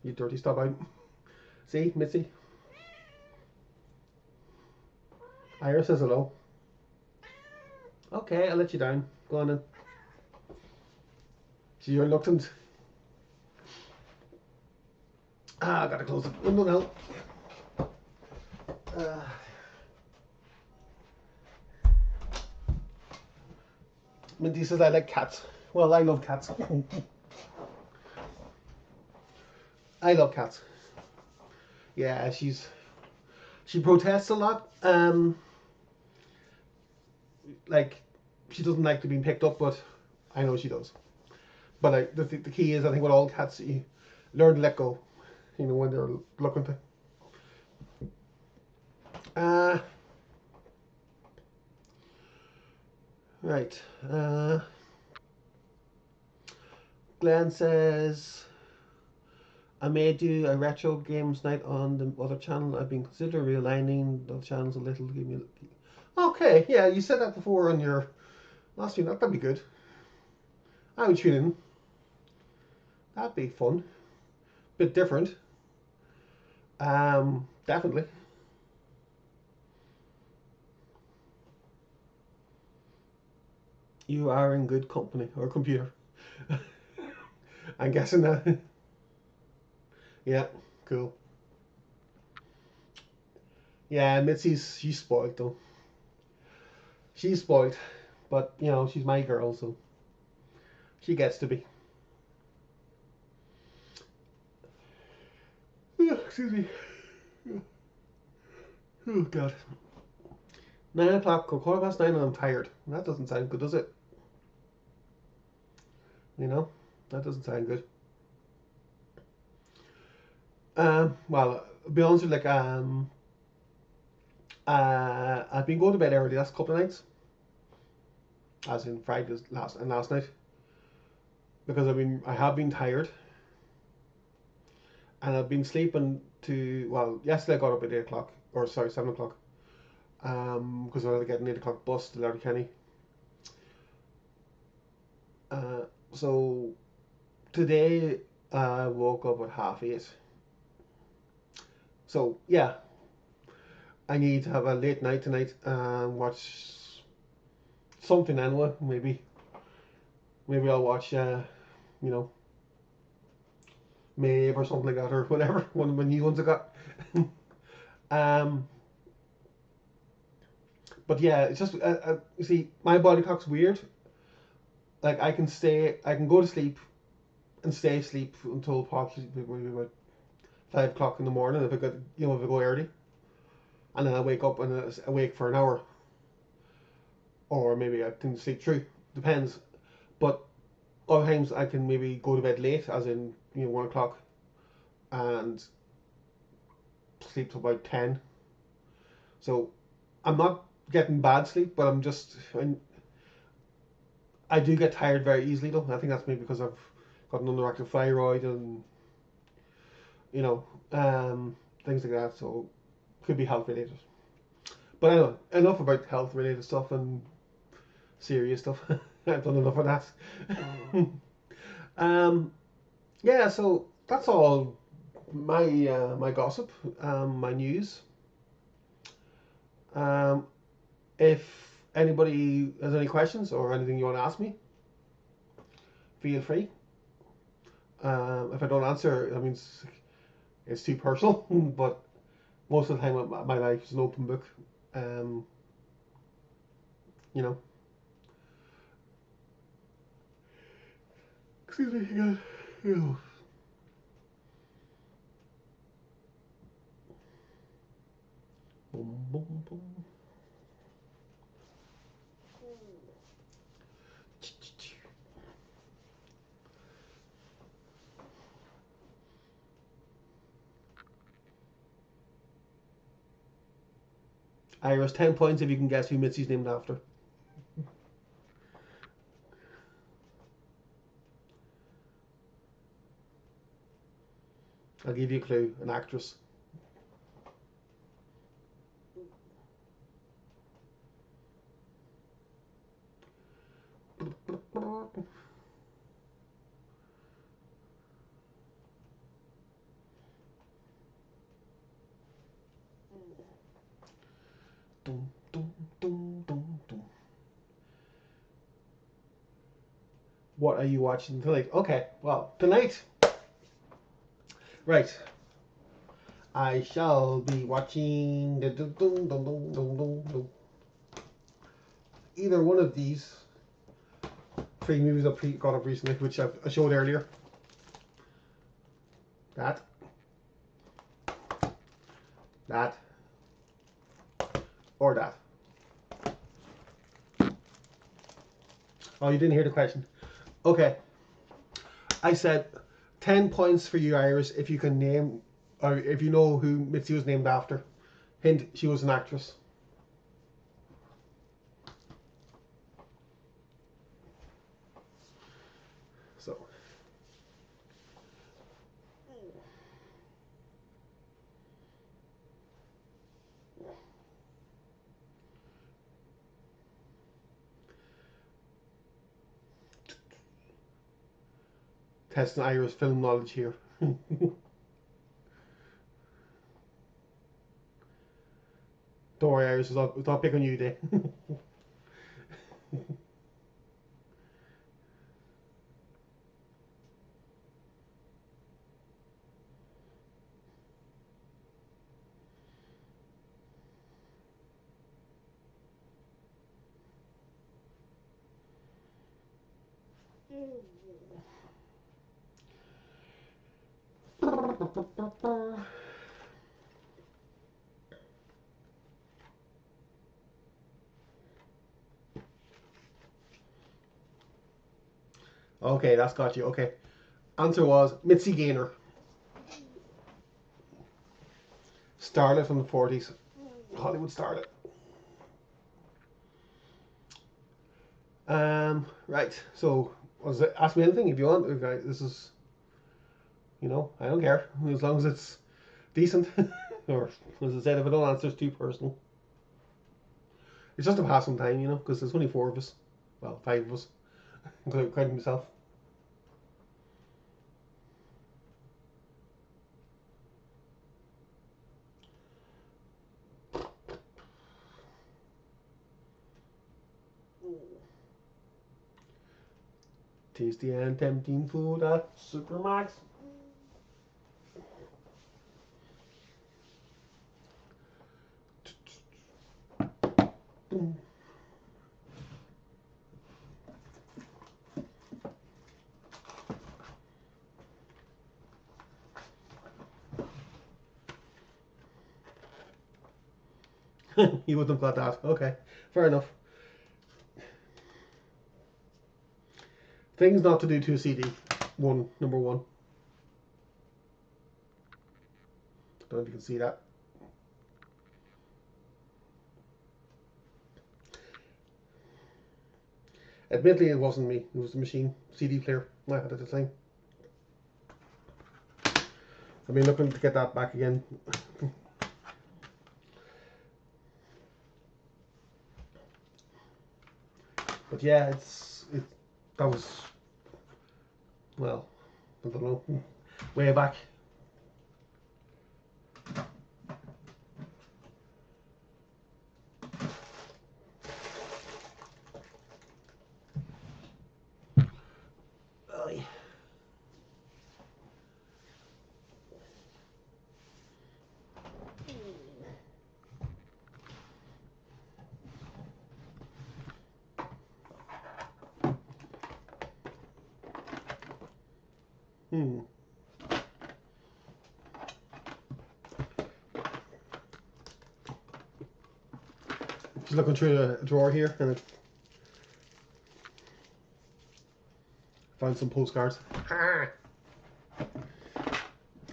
You dirty stop out. See, Mitzi. Ira says hello. Okay, I'll let you down. Go on then. So you're reluctant. I gotta close the window now. Minty says I like cats. Well, I love cats. I love cats. Yeah, she protests a lot. Like she doesn't like to be picked up, but I know she does. But the key is, I think, with all cats, you learn to let go. You know, when they're looking to. Right. Glenn says, I may do a retro games night on the other channel. I've been considering realigning the channels a little to give me. Okay, yeah, you said that before on your last stream. That'd be good. I would tune in. That'd be fun. Bit different. Definitely. You are in good company, or computer. I'm guessing that. Yeah, cool. Yeah, she's spoiled though. She's spoiled, but you know she's my girl, so she gets to be. Excuse me. Oh God. 9 o'clock, or 9:15, and I'm tired. That doesn't sound good, does it? You know, that doesn't sound good. Well, to be honest with you, I've been going to bed early the last couple of nights, as in Friday last night, because I have been tired, and I've been sleeping to, well, yesterday I got up at 8 o'clock, or sorry, 7 o'clock, because I had to get an 8 o'clock bus to Letterkenny. So today I woke up at 8:30. So yeah, I need to have a late night tonight and watch something anyway. Maybe I'll watch you know, Maeve or something like that, or whatever, one of the new ones I got. um, but yeah, it's just you see, my body clock's weird. Like I can go to sleep and stay asleep until probably maybe about 5 o'clock in the morning if I got if I go early, and then I wake up and I awake for an hour, or maybe I can sleep through. Depends. But other times I can maybe go to bed late, as in 1 o'clock, and sleep till about 10. So I'm not getting bad sleep, but I do get tired very easily though. I think that's maybe because I've got an underactive thyroid and you know um, things like that. So could be health related. But anyway, enough about health related stuff and serious stuff. I've done enough of that. um, yeah, so that's all my gossip, my news. Um, if anybody has any questions or anything you want to ask me, feel free. If I don't answer, that means it's too personal. But most of the time, my life is an open book. Um, you know. Excuse me again. Ew. Boom, boom, boom. Iris, 10 points if you can guess who Mitzi's named after. I'll give you a clue, an actress. Dum, dum, dum, dum, dum. What are you watching tonight? Okay, well, tonight, right, I shall be watching either one of these three movies I got up recently, which I showed earlier. That, that, or that. Oh, you didn't hear the question. Okay, I said 10 points for you, Iris, if you can name, or if you know who Mitzi was named after. Hint, she was an actress. So, testing Iris film knowledge here. Don't worry, Iris, it's not pick on you today. Okay, that's got you. Okay. Answer was Mitzi Gaynor. Starlet from the 40s. Hollywood starlet. Right. So, ask me anything if you want. Okay, this is, I don't care. As long as it's decent. Or, as I said, if I don't answer, it's too personal. It's just to pass some time, because there's only four of us. Well, five of us, including myself. Tasty and tempting food at Supermax. You wouldn't have got that. Okay, fair enough. Things not to do to a CD. Number one. Don't know if you can see that. Admittedly, it wasn't me. It was the machine CD player I had at the time. I've been looking to get that back again. But yeah, that was, well, I don't know, way back. Oh, yeah. Hmm. Just looking through the drawer here and I found some postcards.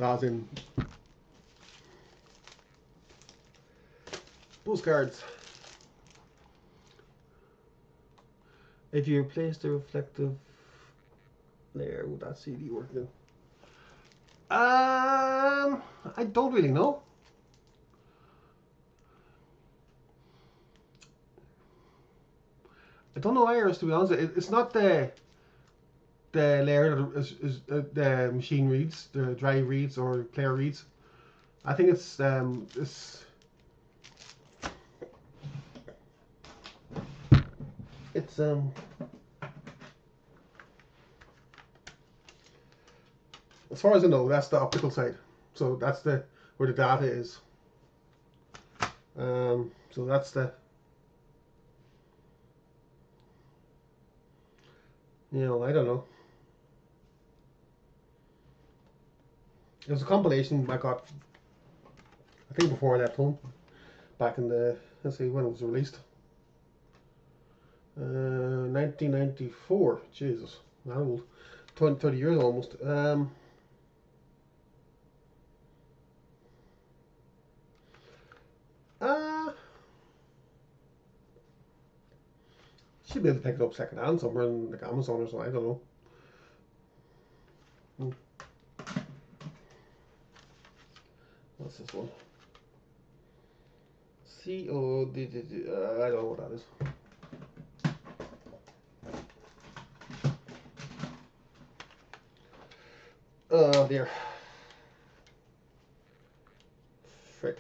As in postcards. If you replace the reflective layer, would that CD work then? I don't really know. I don't know either, to be honest. It's not the layer that is the machine reads, the drive reads or player reads. I think it's as far as I know, that's the optical side. So that's the where the data is. So that's the, I don't know. It was a compilation I got, I think, before I left home, back in the, let's see when it was released. 1994. Jesus, that old. 30 years almost. Should be able to pick it up second hand somewhere in like Amazon or something. I don't know. What's this one? CODD. I don't know what that is. Oh dear. Frick.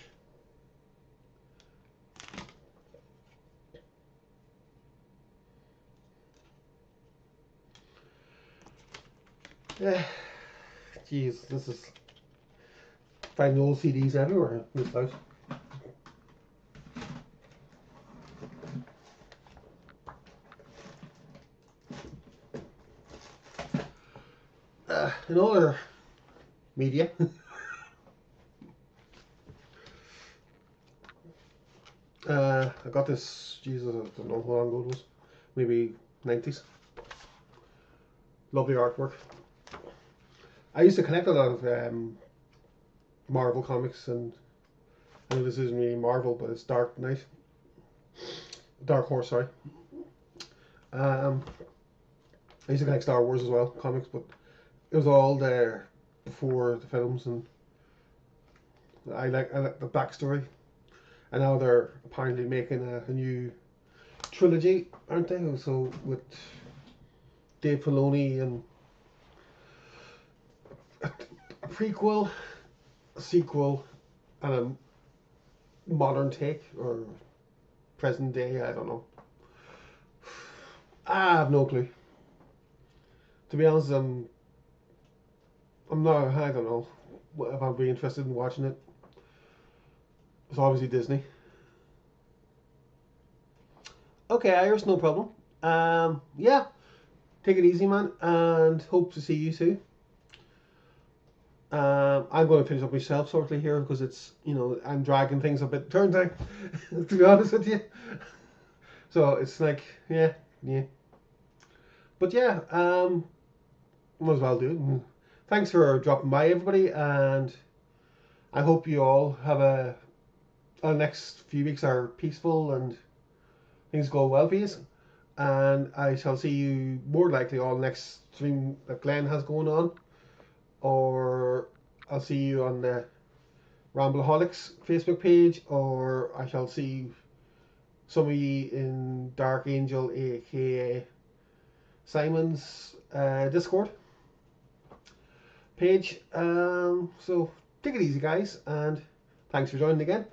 Yeah. Jeez, this is finding old CDs everywhere in this house. In other media, I got this. Jesus, I don't know how long ago it was. Maybe 90s. Lovely artwork. I used to collect a lot of Marvel comics, and I know this isn't really Marvel, but it's Dark Knight. Dark Horse, sorry. I used to collect Star Wars as well, comics, but it was all there before the films, and I like the backstory. And now they're apparently making a new trilogy, aren't they? So with Dave Filoni and a prequel, a sequel, and a modern take or present day. I don't know. I have no clue. To be honest, I'm not. I don't know if I'd be interested in watching it. It's obviously Disney. Okay, Iris, no problem. Yeah, take it easy, man, and hope to see you soon. I'm going to finish up myself shortly here because it's, I'm dragging things a bit turn time, to be honest with you. So it's like, yeah, yeah. But yeah, might as well do it. Thanks for dropping by, everybody, and I hope you all have a next few weeks are peaceful and things go well for you. And I shall see you more likely all next stream that Glenn has going on, or I'll see you on the Rambleholics Facebook page, or I shall see some of you in Dark Angel, aka Simon's Discord page. So take it easy, guys, and thanks for joining again.